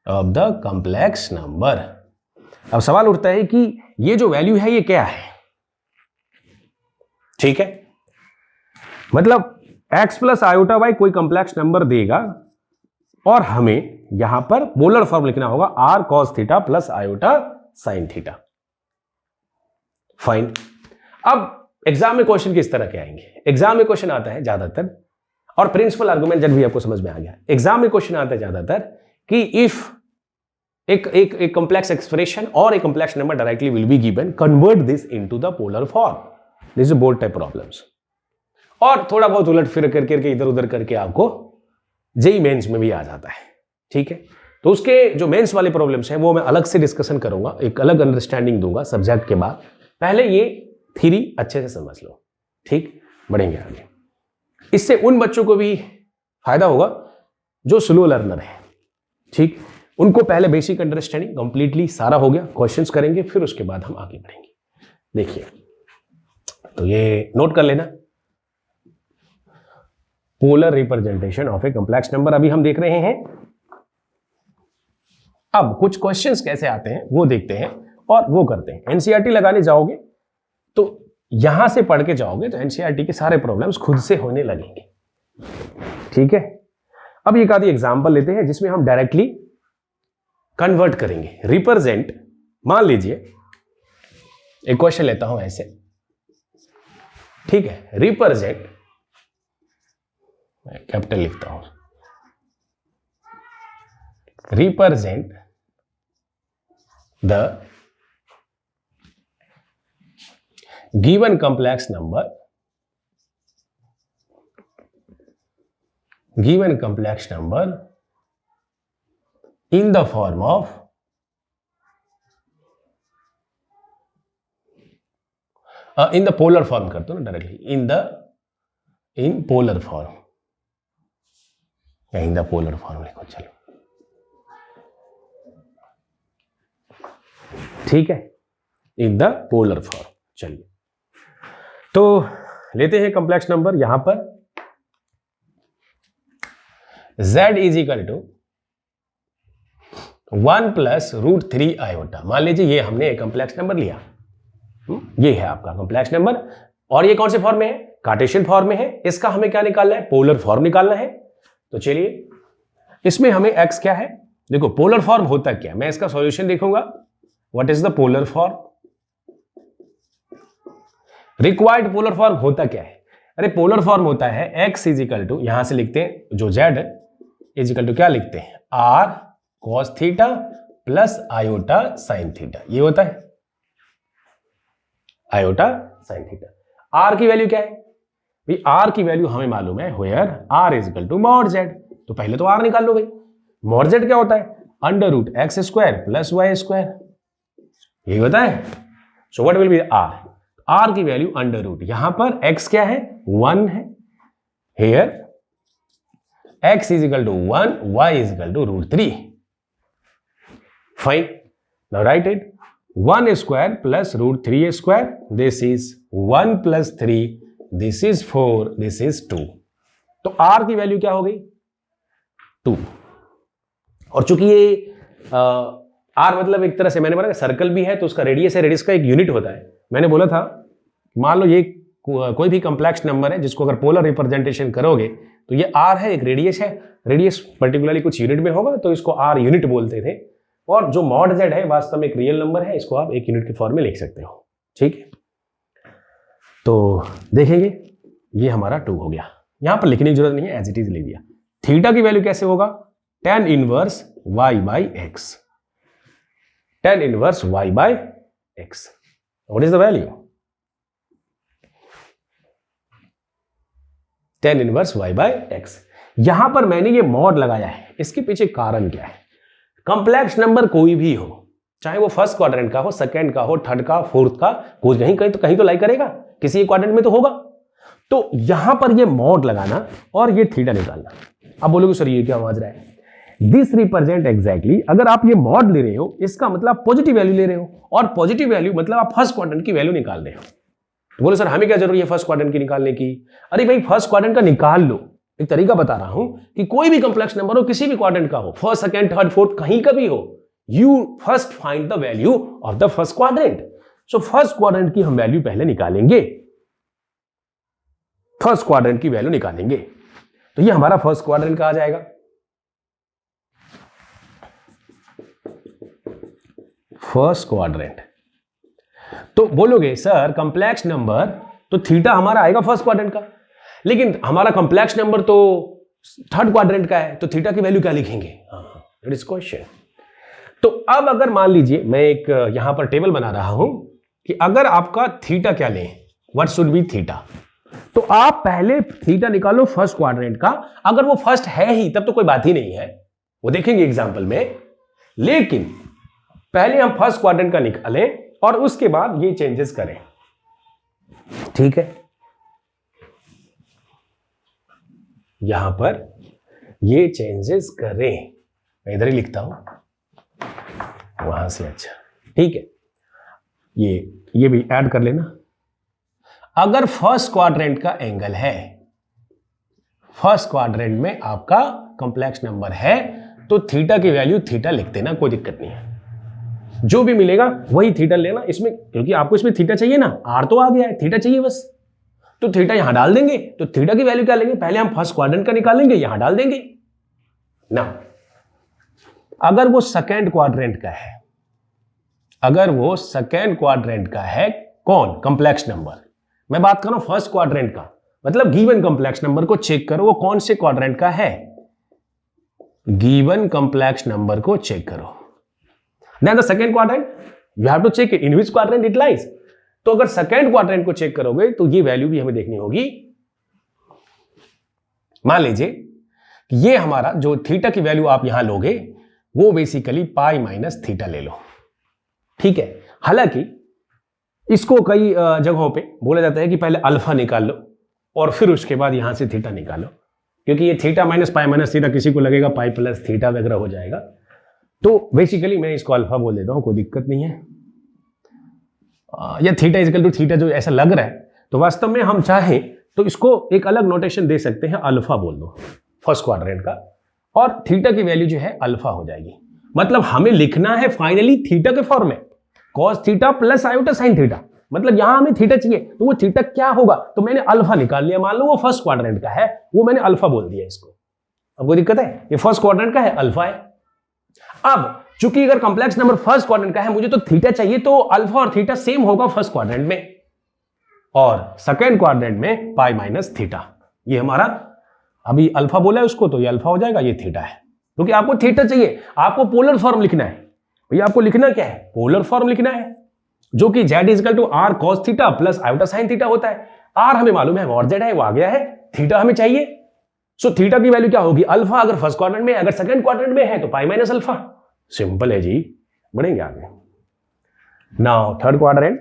Of the complex number. अब सवाल उठता है कि ये जो वैल्यू है ये क्या है, ठीक है, मतलब x प्लस आयोटा वाई कोई कंप्लेक्स नंबर देगा और हमें यहां पर पोलर फॉर्म लिखना होगा r cos theta plus iota sin theta. Fine. अब एग्जाम में क्वेश्चन किस तरह के आएंगे, एग्जाम में क्वेश्चन आता है ज्यादातर, और प्रिंसिपल आर्गुमेंट जब भी आपको समझ में आ गया, एग्जाम में क्वेश्चन आता है ज्यादातर कि इफ एक कंप्लेक्स एक्सप्रेशन और एक complex number directly will be given, convert this into the polar form. This is board type problems, और थोड़ा बहुत उलट फिर करके इधर उधर करके आपको जेई मेंस में भी आ जाता है, ठीक है। तो उसके जो मेंस वाले प्रॉब्लम्स हैं वो मैं अलग से डिस्कशन करूंगा, एक अलग अंडरस्टैंडिंग दूंगा सब्जेक्ट के बाद। पहले ये थ्योरी अच्छे से समझ लो, ठीक, बढ़ेंगे आगे। इससे उन बच्चों को भी फायदा होगा जो स्लो लर्नर है, ठीक, उनको पहले बेसिक अंडरस्टैंडिंग कंप्लीटली सारा हो गया, क्वेश्चंस करेंगे फिर उसके बाद हम आगे बढ़ेंगे। देखिए, तो ये नोट कर लेना, polar representation of a complex number अभी हम देख रहे हैं। अब कुछ क्वेश्चंस कैसे आते हैं वो देखते हैं और वो करते हैं। एनसीईआरटी लगाने जाओगे तो यहां से पढ़ के जाओगे तो एनसीईआरटी के सारे प्रॉब्लम्स खुद से होने लगेंगे, ठीक है। अब एक आधी एग्जांपल लेते हैं जिसमें हम डायरेक्टली कन्वर्ट करेंगे। रिप्रेजेंट, मान लीजिए एक क्वेश्चन लेता हूं ऐसे, ठीक है, रिप्रेजेंट, कैपिटल लिखता हूं, represent the given complex number, given complex number in the form of in the polar form करते हो ना डायरेक्टली, in polar form या in the polar form लिखो, चलो ठीक है, in the polar form। चलिए तो लेते हैं कॉम्प्लेक्स नंबर, यहां पर z is equal to 1 plus root 3 iota. मान लीजिए ये हमने एक कॉम्प्लेक्स नंबर लिया, ये है आपका कॉम्प्लेक्स नंबर, और ये कौन से फॉर्म में है, कार्टेशियन फॉर्म में है। इसका हमें क्या निकालना है, पोलर फॉर्म निकालना है। तो चलिए, इसमें हमें x क्या है, देखो पोलर फॉर्म होता क्या, मैं इसका सॉल्यूशन देखूंगा। What is the polar form, required polar form होता क्या है, अरे पोलर फॉर्म होता है x इज इक्वल टू, यहां से लिखते हैं जो z इज इक्वल टू क्या लिखते हैं, r cos theta plus iota sin theta, ये होता है आयोटा sin थीटा। r की वैल्यू क्या है भाई, r की वैल्यू हमें मालूम है, where r is equal to mod z। तो पहले तो r निकाल लो भाई, मॉड z क्या होता है, under root x square plus y square, यही होता है। So what will be r, r की वैल्यू अंडर रूट, यहां पर x क्या है, 1 है, here x is equal to 1, y is equal to root 3। Fine, now write it, 1 square plus root 3 square, this is 1 plus 3, this is 4, this is 2। तो r की वैल्यू क्या हो गई, 2। और चूंकि ये r मतलब एक तरह से मैंने बोला सर्कल भी है तो उसका रेडियस है, रेडियस का एक यूनिट होता है। मैंने बोला था मान लो ये कोई भी कॉम्प्लेक्स नंबर है जिसको अगर पोलर रिप्रेजेंटेशन करोगे तो ये r है, एक रेडियस है, रेडियस पर्टिकुलरली कुछ यूनिट में होगा तो इसको r यूनिट बोलते थे। और जो मॉड z है वास्तव में एक रियल नंबर है, इसको आप एक यूनिट के फॉर्म में लिख सकते हो, ठीक है। तो देखेंगे ये हमारा 2 हो गया, यहां पर लिखने की जरूरत नहीं है, एज इट इज ले दिया। थीटा की वैल्यू कैसे होगा, tan inverse y by x, tan inverse y by x. What is the value? tan inverse y by x. यहां पर मैंने ये मॉड लगाया है, इसके पीछे कारण क्या है? कंप्लेक्स नंबर कोई भी हो, चाहे वो फर्स्ट क्वाड्रेंट का हो, सेकंड का हो, थर्ड का, फोर्थ का, कोई कहीं तो लाई करेगा, किसी एक क्वाड्रेंट में तो होगा। तो यहां पर ये मॉड लगाना और ये थीटा निकालना। अब बोलोगे सर ये क्या समझ रहा है? दिस रिप्रेजेंट एग्जैक्टली, अगर आप ये मॉड ले रहे हो इसका मतलब पॉजिटिव वैल्यू ले रहे हो, और पॉजिटिव वैल्यू मतलब आप फर्स्ट क्वाड्रेंट की वैल्यू निकाल रहे हो। तो बोलो सर हमें क्या जरूरत है फर्स्ट क्वाड्रेंट की निकालने की? अरे भाई फर्स्ट क्वाड्रेंट का निकाल लो। एक तरीका बता रहा हूं कि कोई भी कंप्लेक्स नंबर हो, किसी भी क्वाड्रेंट का हो, फर्स्ट, सेकंड, थर्ड, फोर्थ, कहीं का भी हो, you first find the value of the first quadrant. So first quadrant की हम वैल्यू पहले निकालेंगे, फर्स्ट क्वाड्रेंट की वैल्यू निकालेंगे। तो ये हमारा फर्स्ट क्वाड्रेंट का आ जाएगा। First quadrant. तो बोलोगे सर कंप्लेक्स नंबर तो थीटा हमारा आएगा फर्स्ट क्वाड्रेंट का, लेकिन हमारा कंप्लेक्स नंबर तो थर्ड क्वाड्रेंट का है, तो थीटा की वैल्यू क्या लिखेंगे? That is question. तो अब अगर मान लीजिए मैं एक यहां पर टेबल बना रहा हूं कि अगर आपका थीटा क्या लें, व्हाट शुड बी थीटा, तो आप पहले थीटा निकालो फर्स्ट क्वाड्रेंट का। अगर वो फर्स्ट है ही तब तो कोई बात ही नहीं है, वो देखेंगे एग्जांपल में, लेकिन पहले हम फर्स्ट क्वाड्रेंट का निकालें और उसके बाद ये चेंजेस करें। ठीक है, यहां पर ये चेंजेस करें, मैं इधर ही लिखता हूं वहां से। अच्छा ठीक है, ये भी ऐड कर लेना। अगर फर्स्ट क्वाड्रेंट का एंगल है, फर्स्ट क्वाड्रेंट में आपका कॉम्प्लेक्स नंबर है, तो थीटा की वैल्यू थीटा लिख देना, कोई दिक्कत नहीं है। जो भी मिलेगा वही थीटा लेना इसमें, क्योंकि आपको इसमें थीटा चाहिए ना, आर तो आ गया है, थीटा चाहिए बस, तो थीटा यहां डाल देंगे। तो थीटा की वैल्यू क्या लेंगे? पहले हम फर्स्ट क्वाड्रेंट का निकालेंगे, यहां डाल देंगे ना। अगर वो सेकेंड क्वाड्रेंट का है, अगर वो सेकेंड क्वाड्रेंट का है, कौन? Complex number. मैं बात कर रहा हूं फर्स्ट क्वाड्रेंट का, मतलब गिवन कंप्लेक्स नंबर को चेक करो वो कौन से क्वाड्रेंट का है। गिवन कंप्लेक्स नंबर को चेक करो। Then the second quadrant, you have to check it in which quadrant it lies. तो अगर सेकेंड क्वाड्रेंट को चेक करोगे तो ये वैल्यू भी हमें देखनी होगी। मान लीजिए कि ये हमारा जो थीटा की वैल्यू आप यहां लोगे वो बेसिकली पाई माइनस थीटा ले लो। ठीक है, हालांकि इसको कई जगहों पे बोला जाता है कि पहले अल्फा निकाल लो और फिर उसके बाद यहां से थीटा निकालो, क्योंकि ये theta minus pi minus theta, किसी को लगेगा पाई प्लस थीटा वगैरह हो जाएगा। तो बेसिकली मैं इसको अल्फा बोल देता हूं, कोई दिक्कत नहीं है। या थीटा इजकल टू थीटा जो ऐसा लग रहा है, तो वास्तव में हम चाहें तो इसको एक अलग नोटेशन दे सकते हैं, अल्फा बोल दो फर्स्ट क्वाड्रेंट का, और थीटा की वैल्यू जो है अल्फा हो जाएगी। मतलब हमें लिखना है फाइनली थीटा के फॉर्म में, cos theta plus iota sine theta. मतलब यहां हमें थीटा चाहिए, तो वो थीटा क्या होगा? तो मैंने अल्फा निकाल लिया, मान लो वो फर्स्ट क्वाड्रेंट का है, वो मैंने अल्फा बोल दिया इसको। अब कोई दिक्कत है? ये फर्स्ट क्वाड्रेंट का है, अल्फा है। अब चूंकि अगर कंप्लेक्स नंबर फर्स्ट क्वाड्रेंट का है, मुझे तो थीटा चाहिए, तो अल्फा और थीटा सेम होगा फर्स्ट क्वाड्रेंट में, और सेकेंड क्वाड्रेंट में पाई माइनस थीटा। ये हमारा अभी अल्फा बोला है उसको, तो ये अल्फा हो जाएगा, ये थीटा है, क्योंकि आपको थीटा चाहिए। आपको पोलर फॉर्म लिखना है भैया, आपको लिखना क्या है? पोलर फॉर्म लिखना है, जो कि z is equal to r cos theta plus iota sine theta होता है। आर हमें मालूम है, और z है वो आ गया है, थीटा हमें चाहिए। सो थीटा की वैल्यू क्या होगी? अल्फा अगर फर्स्ट क्वाड्रेंट में, अगर सेकंड क्वाड्रेंट में है तो पाई माइनस अल्फा। सिंपल है जी, बढ़ेंगे आगे। नाउ थर्ड क्वाड्रेंट,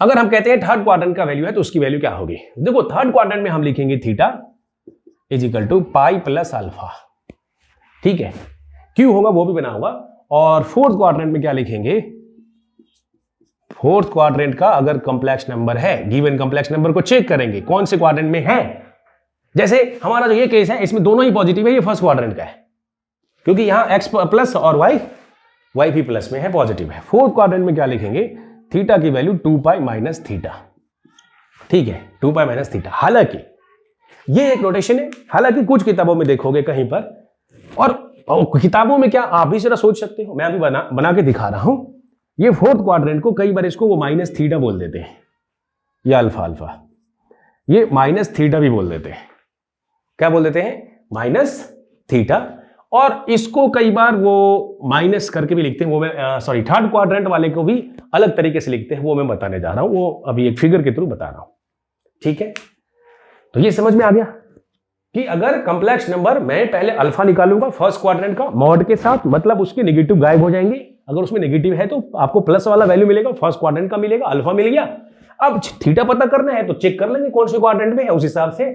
अगर हम कहते हैं थर्ड क्वाड्रेंट का वैल्यू है तो उसकी वैल्यू क्या होगी? देखो थर्ड क्वाड्रेंट में हम लिखेंगे theta is equal to pi plus alpha. ठीक है, क्यों होगा वो भी बना होगा। और फोर्थ क्वाड्रेंट में क्या लिखेंगे? फोर्थ क्वाड्रेंट का अगर कंप्लेक्स नंबर है, गिवन कंप्लेक्स नंबर को चेक करेंगे कौन से क्वाड्रेंट में है। जैसे हमारा जो ये केस है, इसमें दोनों ही पॉजिटिव है, ये फर्स्ट क्वाड्रेंट का है, क्योंकि यहां x प्लस और y भी प्लस में है, पॉजिटिव है। फोर्थ क्वाड्रेंट में क्या लिखेंगे? थीटा की वैल्यू 2 पाई माइनस थीटा। ठीक है, 2 पाई माइनस थीटा। हालांकि ये एक नोटेशन है, हालांकि कुछ किताबों में देखोगे कहीं पर, और किताबों में क्या आप भी जरा सोच सकते हो, मैं अभी बना के दिखा रहा हूं। ये फोर्थ क्वाड्रेंट को कई बार इसको वो माइनस थीटा बोल देते हैं, या अल्फा अल्फा। ये माइनस थीटा भी बोल देते हैं। क्या बोल देते हैं? Minus theta. और इसको कई बार वो माइनस करके भी लिखते हैं, वो मैं सॉरी थर्ड क्वाड्रेंट वाले को भी अलग तरीके से लिखते हैं, वो मैं बताने जा रहा हूं, वो अभी एक फिगर के थ्रू बता रहा हूं। ठीक है, तो ये समझ में आ गया कि अगर कंप्लेक्स नंबर मैं पहले अल्फा निकालूंगा फर्स्ट क्वाड्रेंट का मॉड के साथ, मतलब उसके नेगेटिव गायब हो जाएंगे। अगर उसमें नेगेटिव है तो आपको प्लस वाला वैल्यू मिलेगा, फर्स्ट क्वाड्रेंट का मिलेगा, अल्फा मिल गया। अब थीटा पता करना है तो चेक कर लेंगे कौन से क्वाड्रेंट में है, उस हिसाब से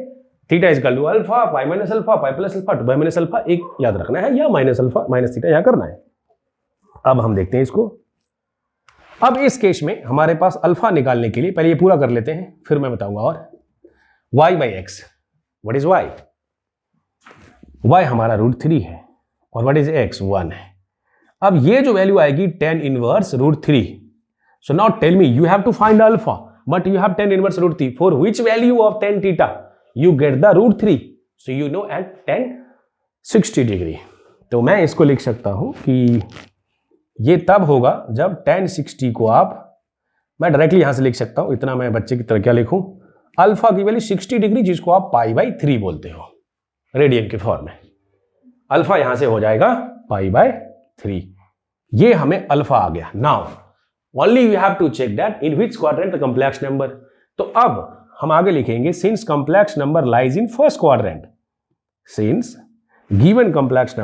theta is equal to alpha pi minus alpha pi plus alpha 2 pi minus alpha, एक याद रखना है, या माइनस अल्फा माइनस थीटा यहां करना है। अब हम देखते हैं इसको। अब इस केस में हमारे पास अल्फा निकालने के लिए पहले ये पूरा कर लेते हैं, फिर मैं बताऊंगा। और y by x, what is y? y हमारा √3 है और व्हाट इज x? 1 है। अब ये जो वैल्यू आएगी tan inverse √3, so now tell me, you have to find alpha but you have tan inverse √3, for which value of tan theta you get the √3, so you know at tan 60 degree. तो मैं इसको लिख सकता हूं कि ये तब होगा जब tan 60 को आप, मैं डायरेक्टली यहां से लिख सकता हूं, इतना मैं बच्चे की तरह क्या लिखूं, अल्फा की वैल्यू 60 डिग्री, जिसको आप पाई बाई 3 बोलते हो रेडियन के फॉर्म में। अल्फा यहां से हो जाएगा पाई बाई 3, ये हमें अल्फा आ गया। Now only you have to check that in which quadrant the complex number. तो अब हम आगे लिखेंगे, since complex number lies in first quadrant, since given complex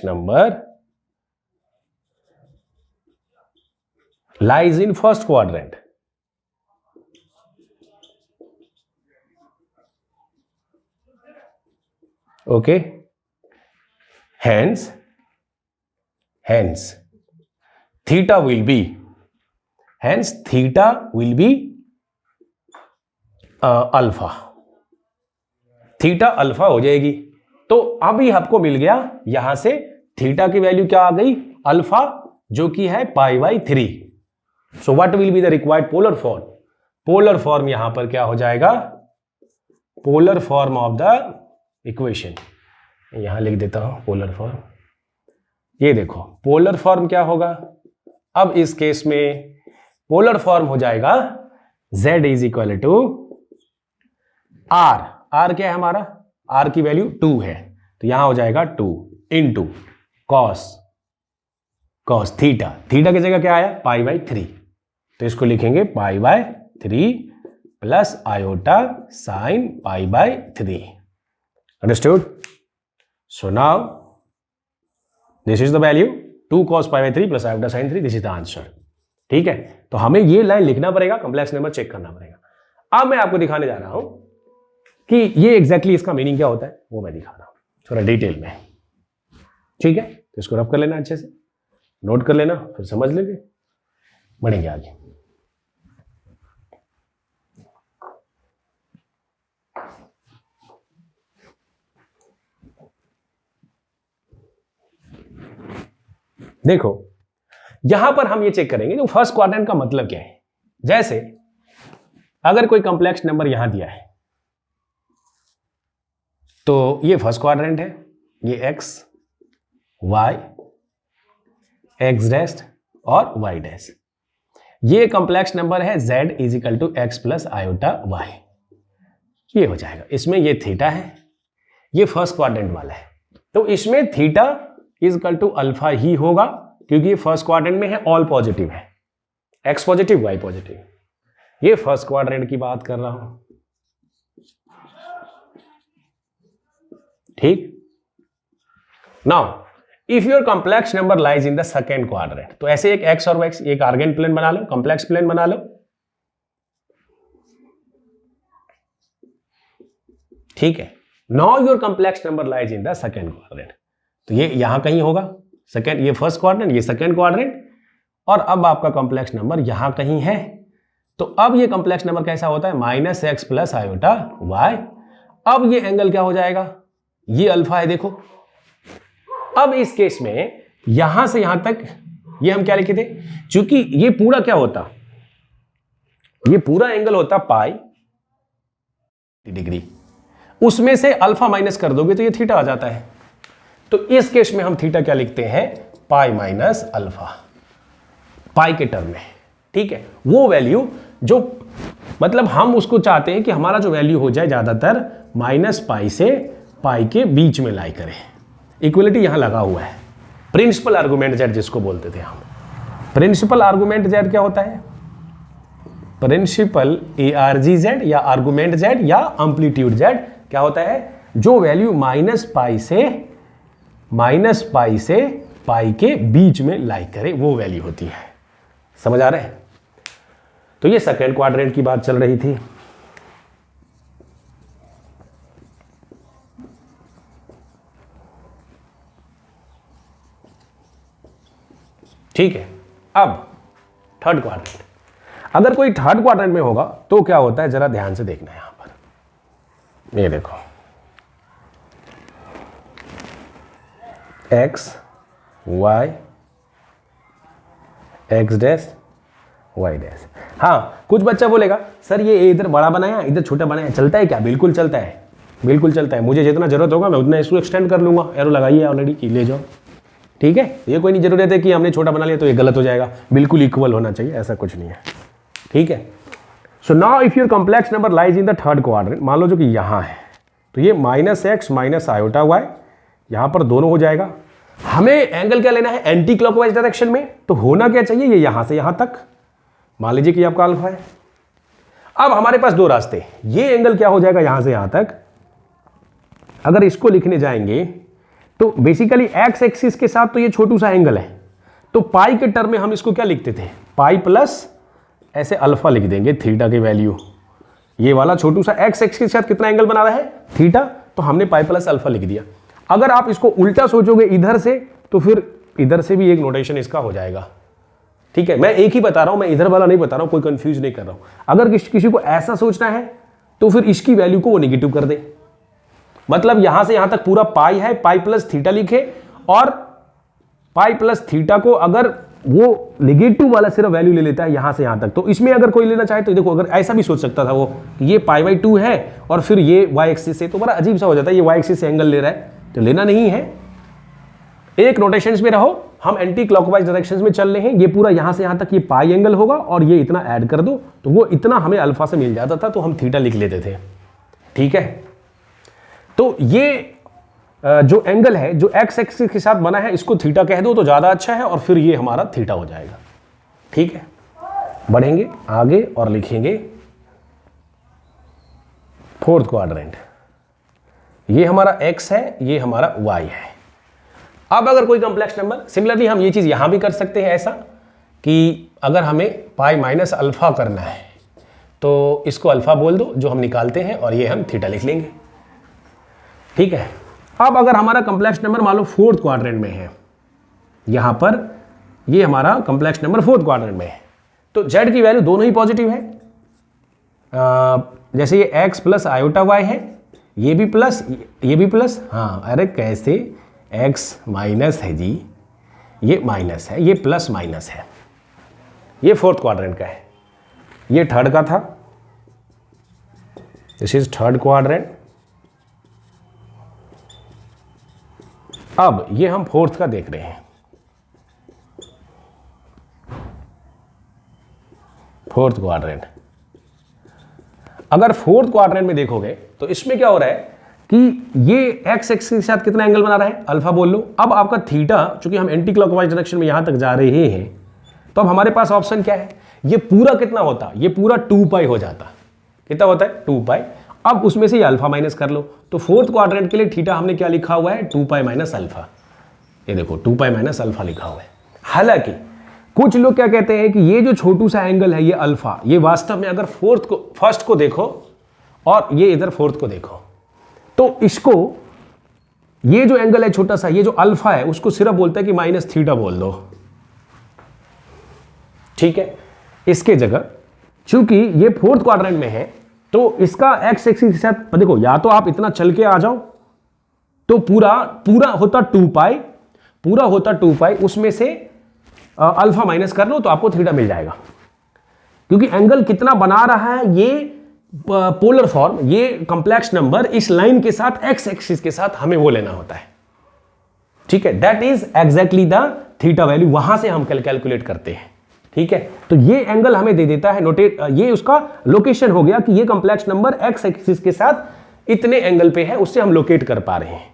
number lies in first quadrant, okay, hence theta will be alpha, theta alpha हो जाएगी। तो अभी आपको मिल गया यहां से थीटा की वैल्यू क्या आ गई, अल्फा, जो कि है pi by 3। So what will be the required polar form? Polar form यहां पर क्या हो जाएगा, polar form of the equation, यहां लिख देता हूं पोलर फॉर्म। ये देखो पोलर फॉर्म क्या होगा, अब इस केस में पोलर फॉर्म हो जाएगा z is equal to r, r क्या है हमारा, r की वैल्यू 2 है, तो यहां हो जाएगा 2 इंटू कॉस थीटा, थीटा की जगह क्या आया पाई बाई 3, तो इसको लिखेंगे pi by 3 plus iota sine pi by 3। Understood? So now this is the value 2 cos pi by 3 plus iota sign 3, this is the answer. ठीक है, तो हमें ये लाइन लिखना पड़ेगा, कॉम्प्लेक्स नंबर चेक करना पड़ेगा। अब मैं आपको दिखाने जा रहा हूं कि ये एग्जैक्टली इसका मीनिंग क्या होता है, वो मैं दिखा रहा हूं थोड़ा डिटेल में। ठीक है, तो इसको रफ कर लेना, अच्छे से नोट कर लेना, फिर समझ लेंगे, बढ़ेंगे आगे। देखो यहां पर हम ये चेक करेंगे जो फर्स्ट क्वाड्रेंट का मतलब क्या है। जैसे अगर कोई कॉम्प्लेक्स नंबर यहां दिया है तो ये फर्स्ट क्वाड्रेंट है, ये x y x डैश और y डैश, ये कॉम्प्लेक्स नंबर है z is equal to x plus iota y, ये हो जाएगा। इसमें ये थीटा है, ये फर्स्ट क्वाड्रेंट वाला है, तो इसमें theta is equal to alpha ही होगा, क्योंकि ये फर्स्ट क्वाड्रेंट में है, ऑल पॉजिटिव है, x पॉजिटिव y पॉजिटिव। ये फर्स्ट क्वाड्रेंट की बात कर रहा हूं, ठीक। Now if your complex number lies in the second quadrant, तो ऐसे एक x और y एक आर्गेन प्लेन बना लो, कॉम्प्लेक्स प्लेन बना लो, ठीक है। Now your complex number lies in the second quadrant, तो ये यहां कहीं होगा, सेकेंड, ये फर्स्ट क्वाड्रेंट, ये सेकेंड क्वाड्रेंट, और अब आपका कॉम्प्लेक्स नंबर यहां कहीं है। तो अब ये कॉम्प्लेक्स नंबर कैसा होता है, minus x plus iota y. अब ये एंगल क्या हो जाएगा, ये अल्फा है, देखो। अब इस केस में यहां से यहां तक ये हम क्या लिखे थे, चूंकि ये पूरा क्या होता, ये पूरा एंगल होता पाई डिग्री, उसमें से अल्फा माइनस कर दोगे तो ये थीटा आ जाता है। तो इस केस में हम थीटा क्या लिखते हैं, पाई माइनस अल्फा, पाई के टर्म में, ठीक है, वो वैल्यू जो मतलब हम उसको चाहते हैं कि हमारा जो वैल्यू हो जाए ज्यादातर -π से पाई के बीच में लाई करे। इक्वलिटी यहां लगा हुआ है, प्रिंसिपल आर्गुमेंट जेड जिसको बोलते थे हम। प्रिंसिपल आर्गुमेंट जेड क्या होता है? प्रिंसिपल ARG-Z या आर्गुमेंट जेड या एम्पलीट्यूड जेड क्या होता है? जो वैल्यू -π से पाई के बीच में लाई करे वो वैल्यू होती है। समझ आ रहा है? तो ये सेकेंड क्वाड्रेंट की बात चल रही थी। ठीक है, अब थर्ड क्वाड्रेंट। अगर कोई थर्ड क्वाड्रेंट में होगा तो क्या होता है, जरा ध्यान से देखना है। यहां पर ये देखो, x y x dash y dash. हाँ, कुछ बच्चा बोलेगा सर ये इधर बड़ा बनाया इधर छोटा बनाया, चलता है क्या? बिल्कुल चलता है, बिल्कुल चलता है। मुझे जितना जरूरत होगा मैं उतना इसको एक्सटेंड कर लूंगा। एरो लगाइए ऑलरेडी कि ले जाओ, ठीक है। ये कोई नहीं जरूरत है कि हमने छोटा बना लिया तो ये गलत हो जाएगा, बिल्कुल इक्वल होना चाहिए, ऐसा कुछ नहीं है, ठीक है। So now if your complex number lies in the third quadrant, मान लो जो कि यहाँ है, तो ये -x - i/y यहाँ पर दोनों हो जाएगा। हमें एंगल क्या लेना है? एंटी क्लॉकवाइज डायरेक्शन में। तो होना क्या चाहिए? ये यहां से यहां तक, मान लीजिए कि आपका अल्फा है। अब हमारे पास दो रास्ते, ये एंगल क्या हो जाएगा यहां से यहां तक। अगर इसको लिखने जाएंगे तो बेसिकली एक्स एक्सिस के साथ तो ये छोटू सा एंगल है, तो पाई के टर्म में हम इसको क्या लिखते थे? पाई प्लस ऐसे अल्फा लिख देंगे, थीटा की वैल्यू। ये वाला छोटू सा एक्स एक्सिस के साथ कितना एंगल बना रहा है? थीटा, तो हमने पाई प्लस अल्फा लिख दिया। अगर आप इसको उल्टा सोचोगे इधर से, तो फिर इधर से भी एक नोटेशन इसका हो जाएगा, ठीक है। मैं एक ही बता रहा हूं, मैं इधर वाला नहीं बता रहा हूं, कोई कंफ्यूज नहीं कर रहा हूं। अगर किसी को ऐसा सोचना है तो फिर इसकी वैल्यू को वो नेगेटिव कर दे, मतलब यहां से यहां तक पूरा पाई है, पाई प्लस थीटा लिखे, और पाई प्लस थीटा को अगर वो नेगेटिव वाला सिर्फ वैल्यू ले लेता है यहां से यहां तक, तो इसमें अगर कोई लेना चाहे तो देखो, अगर ऐसा भी सोच सकता था वो, ये π/2 है और फिर ये y एक्सिस से, तो बड़ा अजीब सा हो जाता है, ये y एक्सिस से एंगल ले रहा है, तो लेना नहीं है। एक नोटेशंस में रहो, हम एंटी क्लॉकवाइज डायरेक्शंस में चल रहे हैं। ये पूरा यहां से यहां तक ये पाई एंगल होगा और ये इतना ऐड कर दो तो वो इतना हमें अल्फा से मिल जाता था, तो हम थीटा लिख लेते थे, ठीक है। तो ये जो एंगल है जो एक्स एक्सिस के साथ बना है, इसको थीटा कह दो तो ज्यादा अच्छा है, और फिर ये हमारा थीटा हो जाएगा, ठीक है। बढ़ेंगे आगे और लिखेंगे फोर्थ क्वाड्रेंट। ये हमारा x है, ये हमारा y है। अब अगर कोई कॉम्प्लेक्स नंबर, सिमिलरली हम ये चीज यहां भी कर सकते हैं ऐसा कि अगर हमें पाई माइनस अल्फा करना है तो इसको अल्फा बोल दो जो हम निकालते हैं, और ये हम थीटा लिख लेंगे, ठीक है। अब अगर हमारा कॉम्प्लेक्स नंबर मान लो फोर्थ क्वाड्रेंट में है, यहां पर ये हमारा कॉम्प्लेक्स नंबर फोर्थ क्वाड्रेंट में है, तो z की वैल्यू दोनों ही पॉजिटिव है। जैसे ये x प्लस आयोटा y है, ये भी प्लस ये भी प्लस। हाँ, अरे कैसे? x माइनस है जी, ये माइनस है, ये प्लस माइनस है। ये फोर्थ क्वाड्रेंट का है, ये थर्ड का था, दिस इज थर्ड क्वाड्रेंट। अब ये हम फोर्थ का देख रहे हैं, फोर्थ क्वाड्रेंट। अगर फोर्थ क्वाड्रेंट में देखोगे तो इसमें क्या हो रहा है कि ये एक्स एक्सिस के साथ कितना एंगल बना रहा है? अल्फा बोल लो। अब आपका थीटा, चूंकि हम एंटी क्लॉकवाइज डायरेक्शन में यहां तक जा रहे हैं, तो अब हमारे पास ऑप्शन क्या है? ये पूरा कितना होता? ये पूरा 2π हो जाता। कितना होता है? 2π। अब उसमें से ये अल्फा माइनस कर लो, तो फोर्थ क्वाड्रेंट के लिए थीटा हमने क्या लिखा हुआ है? 2π माइनस अल्फा। ये देखो 2π माइनस अल्फा लिखा हुआ है। हालांकि कुछ लोग क्या कहते हैं कि ये जो छोटू सा एंगल है ये अल्फा, ये वास्तव में अगर फर्स्ट को देखो और ये इधर फोर्थ को देखो, तो इसको ये जो एंगल है छोटा सा, ये जो अल्फा है, उसको सिर्फ बोलता है कि माइनस थीटा बोल दो, ठीक है। इसके जगह चूंकि ये फोर्थ क्वाड्रेंट में है, तो इसका एक्स एक्सिस के साथ देखो, या तो आप इतना चल के आ जाओ तो पूरा होता 2π, पूरा होता 2π, उसमें से अल्फा माइनस कर लो तो आपको थीटा मिल जाएगा। क्योंकि एंगल कितना बना रहा है ये पोलर फॉर्म, ये कॉम्प्लेक्स नंबर इस लाइन के साथ एक्स एक्सिस के साथ हमें वो लेना होता है, ठीक है। That is exactly the theta value, वहां से हम कैलकुलेट करते हैं, ठीक है, तो ये एंगल हमें दे देता है नोटेट, ये उसका लोकेशन हो गया कि ये कॉम्प्लेक्स नंबर एक्स एक्सिस के साथ इतने एंगल पे है, उससे हम लोकेट कर पा रहे हैं।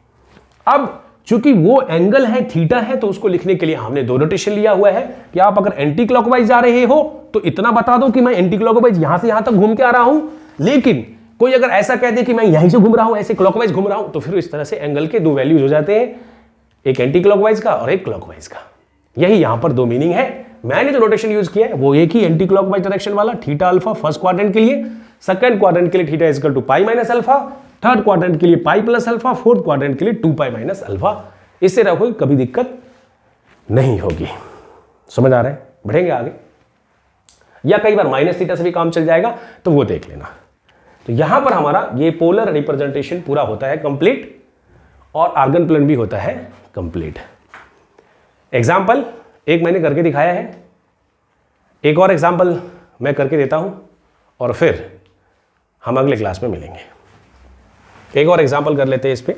अब चूंकि वो एंगल है थीटा है, तो उसको लिखने के लिए हमने दो नोटेशन लिया हुआ है कि आप अगर एंटी क्लॉकवाइज जा रहे हो तो इतना बता दो कि मैं एंटी क्लॉकवाइज यहां से यहां तक घूम के आ रहा हूं, लेकिन कोई अगर ऐसा कह दे कि मैं यहीं से घूम रहा हूं, ऐसे क्लॉकवाइज घूम रहा हूं, तो फिर इस तरह से एंगल के दो वैल्यूज हो जाते हैं, एक एंटी क्लॉकवाइज का और एक क्लॉकवाइज का। यही यहां पर दो मीनिंग है। मैंने जो नोटेशन यूज किया है वो एक ही एंटी क्लॉकवाइज डायरेक्शन वाला, थीटा अल्फा फर्स्ट क्वाड्रेंट के लिए, सेकंड क्वाड्रेंट के लिए theta is equal to pi minus alpha, third quadrant के लिए pi plus alpha, fourth quadrant के लिए 2 पाई माइनस अल्फा। इससे रखो कभी दिक्कत नहीं होगी। समझ आ रहा है? बढ़ेंगे आगे, या कई बार माइनस थीटा से भी काम चल जाएगा, तो वो देख लेना। तो यहां पर हमारा ये पोलर रिप्रेजेंटेशन पूरा होता है कंप्लीट, और आर्गन प्लेन भी होता है कंप्लीट। एग्जाम्पल एक मैंने करके दिखाया है, एक और एग्जाम्पल मैं करके देता हूं, और फिर हम अगले क्लास में मिलेंगे। एक और एग्जाम्पल कर लेते हैं इस पे,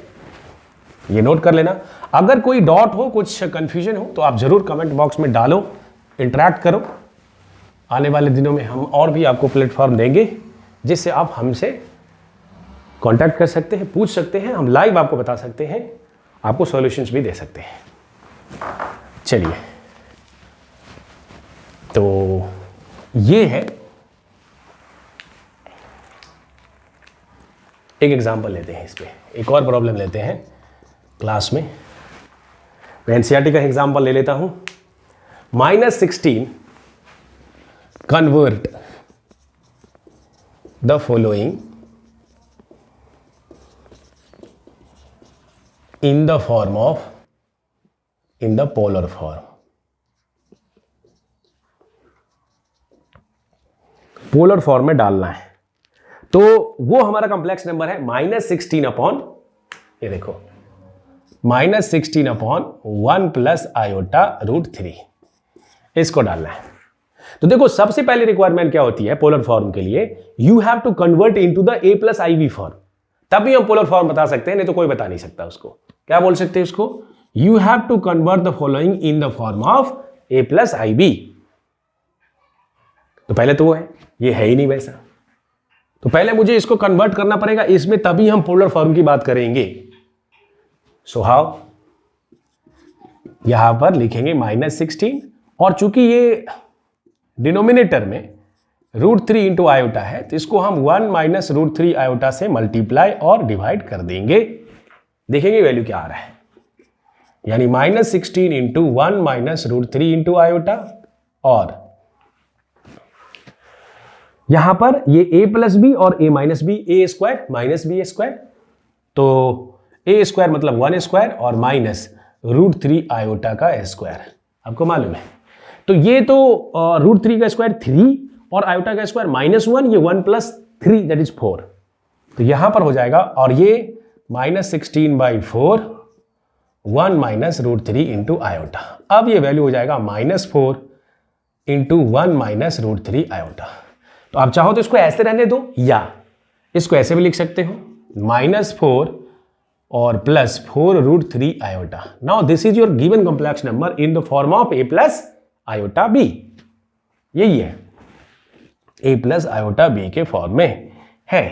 ये नोट कर लेना। अगर कोई डॉट हो, कुछ कंफ्यूजन हो, तो आप जरूर कमेंट बॉक्स में डालो, इंटरेक्ट करो। आने वाले दिनों में हम और भी आपको प्लेटफॉर्म देंगे जिससे आप हमसे कांटेक्ट कर सकते हैं, पूछ सकते हैं, हम लाइव आपको बता सकते हैं, आपको सॉल्यूशंस भी दे सकते हैं। चलिए, तो ये है एक एग्जांपल लेते हैं, इस पे एक और प्रॉब्लम लेते हैं क्लास में। मैं एनसीईआरटी का एग्जांपल ले लेता हूं। -16 convert the following in the form of, in the polar form. Polar form में डालना है, तो वो हमारा कॉम्प्लेक्स नंबर है -16 अपॉन, ये देखो -16 अपॉन 1 प्लस आयोटा रूट 3, इसको डालना है। तो देखो सबसे पहले रिक्वायरमेंट क्या होती है पोलर फॉर्म के लिए, you have to convert into the a plus i b form, तभी हम पोलर फॉर्म बता सकते हैं, नहीं तो कोई बता नहीं सकता उसको। क्या बोल सकते हैं उसको? You have to convert the following in the form of a plus i b. तो पहले तो वो है, ये है ही नहीं वैसा, तो पहले मुझे इसको कन्वर्ट करना पड़ेगा इसमें, तभी हम पोलर फॉर्म की बात करेंगे। सो हाउ, यहां पर लिखेंगे -16, और चूंकि ये डिनोमिनेटर में √3 इंटू आयोटा है, तो इसको हम 1 माइनस √3 आयोटा से मल्टीप्लाई और डिवाइड कर देंगे। देखेंगे वैल्यू क्या आ रहा है, यानी -16 इंटू 1 माइनस √3 इंटू आयोटा, और यहां पर ये a प्लस बी और a minus b, a square minus b square, तो a स्क्वायर मतलब 1 स्क्वायर और माइनस √3 आयोटा का स्क्वायर, आपको मालूम है। तो ये तो √3 का स्क्वायर 3 और आयोटा का स्क्वायर -1, ये 1 प्लस 3 दैट इज 4, तो यहां पर हो जाएगा, और ये -16/4 1 माइनस √3 इंटू आयोटा। अब ये वैल्यू हो जाएगा -4 इंटू 1 माइनस √3 आयोटा। तो आप चाहो तो इसको ऐसे रहने दो, या इसको ऐसे भी लिख सकते हो, -4 और +4 √3 iota. Now this is your given complex number in the form of a plus iota b. यही है, a प्लस आयोटा बी के फॉर्म में है।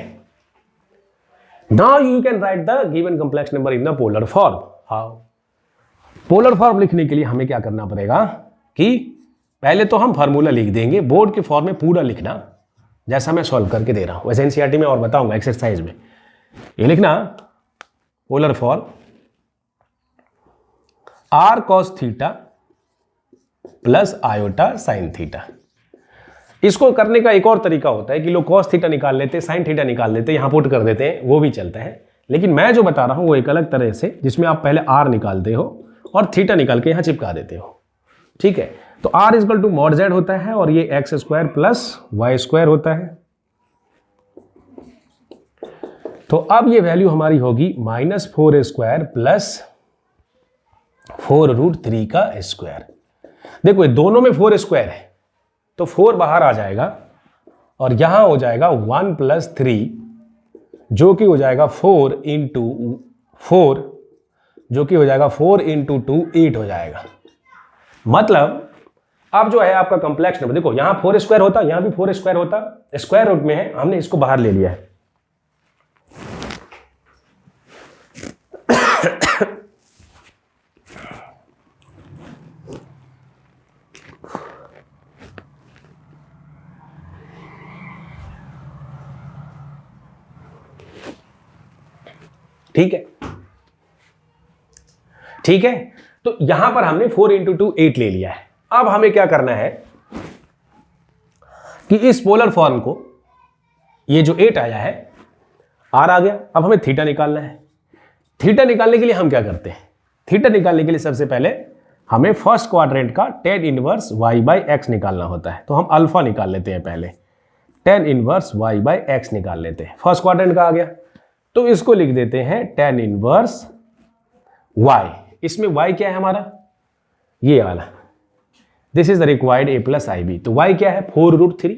Now you can write the given complex number in the polar form. How? Polar form लिखने के लिए हमें क्या करना पड़ेगा कि पहले तो हम फार्मूला लिख देंगे, बोर्ड के फॉर्म में पूरा लिखना, जैसा मैं सॉल्व करके दे रहा हूं वैसे एनसीईआरटी में और बताऊंगा एक्सरसाइज में। ये लिखना polar form r cos theta plus iota sine theta. इसको करने का एक और तरीका होता है कि लोग cos थीटा निकाल लेते हैं, साइन थीटा निकाल लेते हैं, यहां पुट कर देते हैं, वो भी चलता है। लेकिन मैं जो बता रहा हूं वो एक अलग तरह से, जिसमें आप पहले r निकालते हो और थीटा निकाल के यहां चिपका देते हो। ठीक है, तो r equal to mod z होता है, और ये x square plus y square होता है। तो अब ये वैल्यू हमारी होगी -4 स्क्वायर प्लस 4 √3 का स्क्वायर। देखो ये दोनों में 4 स्क्वायर है, तो 4 बाहर आ जाएगा, और यहां हो जाएगा 1 प्लस 3, जो कि हो जाएगा 4 इंटू 4, जो कि हो जाएगा 4 इंटू 2 8 हो जाएगा। मतलब अब जो है आपका कॉम्प्लेक्स नंबर, देखो यहां 4 स्क्वायर होता, यहां भी 4 स्क्वायर होता, स्क्वायर रूट में है, हमने इसको बाहर ले लिया है। ठीक है, ठीक है, तो यहां पर हमने 4 × 2 8 ले लिया है। अब हमें क्या करना है कि इस पोलर फॉर्म को, ये जो 8 आया है, r आ गया, अब हमें थीटा निकालना है। थीटा निकालने के लिए हम क्या करते हैं, थीटा निकालने के लिए सबसे पहले हमें फर्स्ट क्वाड्रेंट का tan इनवर्स y/x निकालना होता है। तो हम अल्फा निकाल लेते हैं, पहले tan इनवर्स y/x निकाल लेते हैं। फर्स्ट क्वाड्रेंट का आ गया, तो इसको लिख देते हैं tan इनवर्स y। इसमें y क्या है हमारा, ये वाला, this is the required a + ib। तो y क्या है 4√3,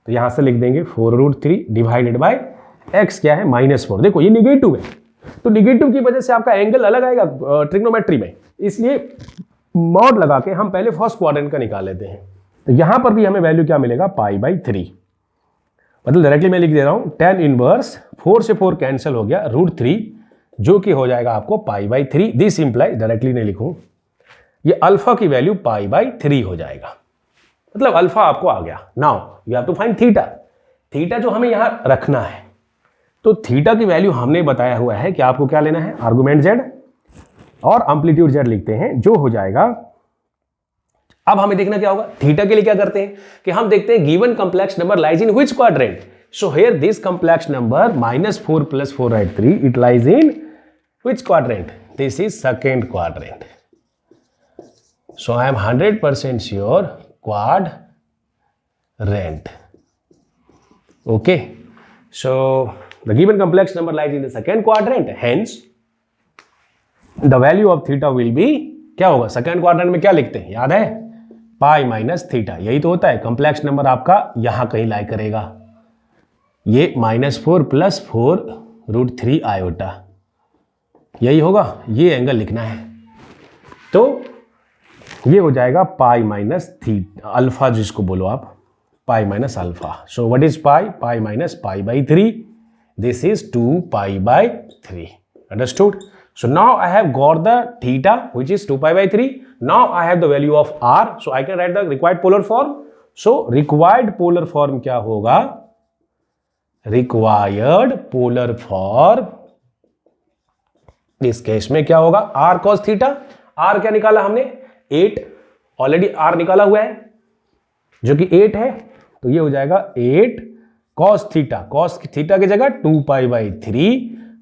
तो यहां से लिख देंगे 4√3 डिवाइडेड बाय x क्या है -4। देखो ये निगेटिव है, तो निगेटिव की वजह से आपका एंगल अलग आएगा ट्रिग्नोमेट्री में, इसलिए मॉड लगा के हम पहले फर्स्ट क्वाड्रेंट का निकाल लेते हैं। तो यहां पर भी हमें वैल्यू क्या मिलेगा π/3, मतलब डायरेक्टली मैं लिख दे रहा हूं tan इनवर्स 4 से 4 कैंसिल हो गया √3, जो कि हो जाएगा आपको π/3। दिस इंप्लाइज, डायरेक्टली नहीं लिखूं, ये अल्फा की वैल्यू π/3 हो जाएगा, मतलब अल्फा आपको आ गया। Now you have to find theta. Theta जो हमें यहां रखना है, तो थीटा की वैल्यू हमने बताया हुआ है कि आपको क्या लेना है, आर्गुमेंट z और एम्पलीट्यूड z लिखते हैं, जो हो जाएगा। अब हमें देखना क्या होगा, थीटा के लिए क्या करते हैं कि हम देखते हैं given complex number lies in which quadrant. So here this complex number -4 + 4 = 3, it lies in which quadrant, this is second quadrant. So I am 100% sure quadrant. Okay. So the given complex number lies in the second quadrant. Hence, the value of theta will be, क्या होगा, सेकंड क्वाड्रेंट में क्या लिखते हैं, याद है, π - थीटा। यही तो होता है, कॉम्प्लेक्स नंबर आपका यहां कहीं लाई करेगा, ये -4 + 4√3 आयोटा, यही होगा, ये एंगल लिखना है। तो ये हो जाएगा π - थीटा, अल्फा जिसको बोलो आप, π - alpha. So what is π π/3, this is 2π/3। Understood? So now I have got the theta which is 2π/3। Now I have the value of r, so I can write the required polar form. सो रिक्वायर्ड पोलर फॉर्म क्या होगा, रिक्वायर्ड पोलर फॉर्म इस केस में क्या होगा, r cos थीटा। r क्या निकाला हमने, 8, ऑलरेडी r निकाला हुआ है जो कि 8 है, तो ये हो जाएगा 8 cos थीटा, cos थीटा की जगह 2π/3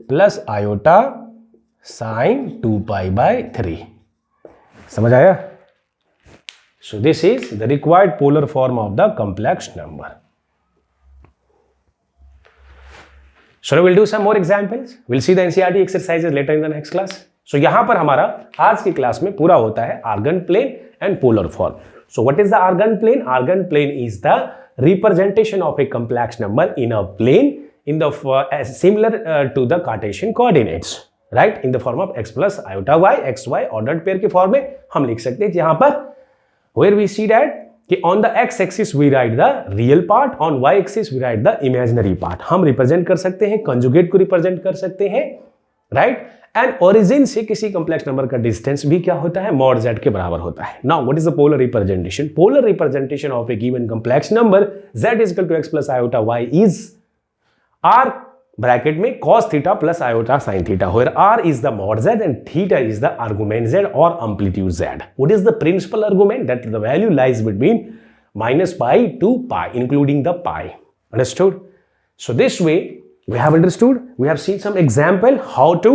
प्लस आयोटा साइन 2π/3। समझ आया? सो this is the required polar form of the complex number. So we'll do some more examples. We'll see the NCERT exercises later in the next class. So यहाँ पर हमारा आज की क्लास में पूरा होता है argand plane and polar form. So what is the argand plane? Argand plane is the representation of a complex number in a plane in the similar to the Cartesian coordinates, right? In the form of x plus iota y, x y ordered pair के फॉर्म में हम लिख सकते हैं यहाँ पर where we see that कि on the x axis we write the real part, on y axis we write the imaginary part. हम रिप्रेजेंट कर सकते हैं, कंजुगेट को रिप्रेजेंट कर सकते हैं, राइट? एंड ओरिजिन से किसी कॉम्प्लेक्स नंबर का डिस्टेंस भी क्या होता है, mod z के बराबर होता है। Now what is the polar representation? Polar representation of a given complex number z is equal to x plus iota y is r bracket में cos theta plus iota sine theta, where r is the mod z and theta is the argument z or amplitude z. What is the principal argument? That the value lies between -π to π, including the π. Understood? So this way we have understood, we have seen some example how to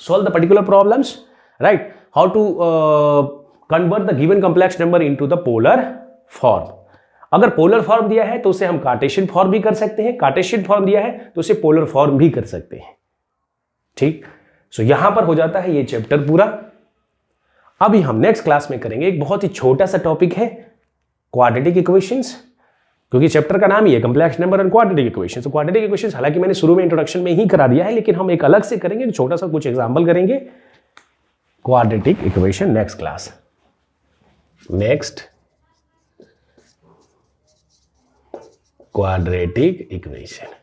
solve the particular problems, right? How to convert the given complex number into the polar form. अगर पोलर फॉर्म दिया है तो उसे हम कार्टेशियन फॉर्म भी कर सकते हैं, कार्टेशियन फॉर्म दिया है तो उसे पोलर फॉर्म भी कर सकते हैं, ठीक? सो यहां पर हो जाता है ये चैप्टर पूरा। अभी हम नेक्स्ट क्लास में करेंगे एक बहुत ही छोटा सा टॉपिक है क्वाड्रेटिक इक्वेशंस, क्योंकि चैप्टर का नाम ही है complex number and quadratic equations. तो क्वाड्रेटिक इक्वेशंस हालांकि मैंने शुरू में इंट्रोडक्शन में ही करा दिया है, लेकिन हम एक अलग से करेंगे, छोटा सा कुछ एग्जाम्पल करेंगे quadratic equation next class. Next quadratic equation.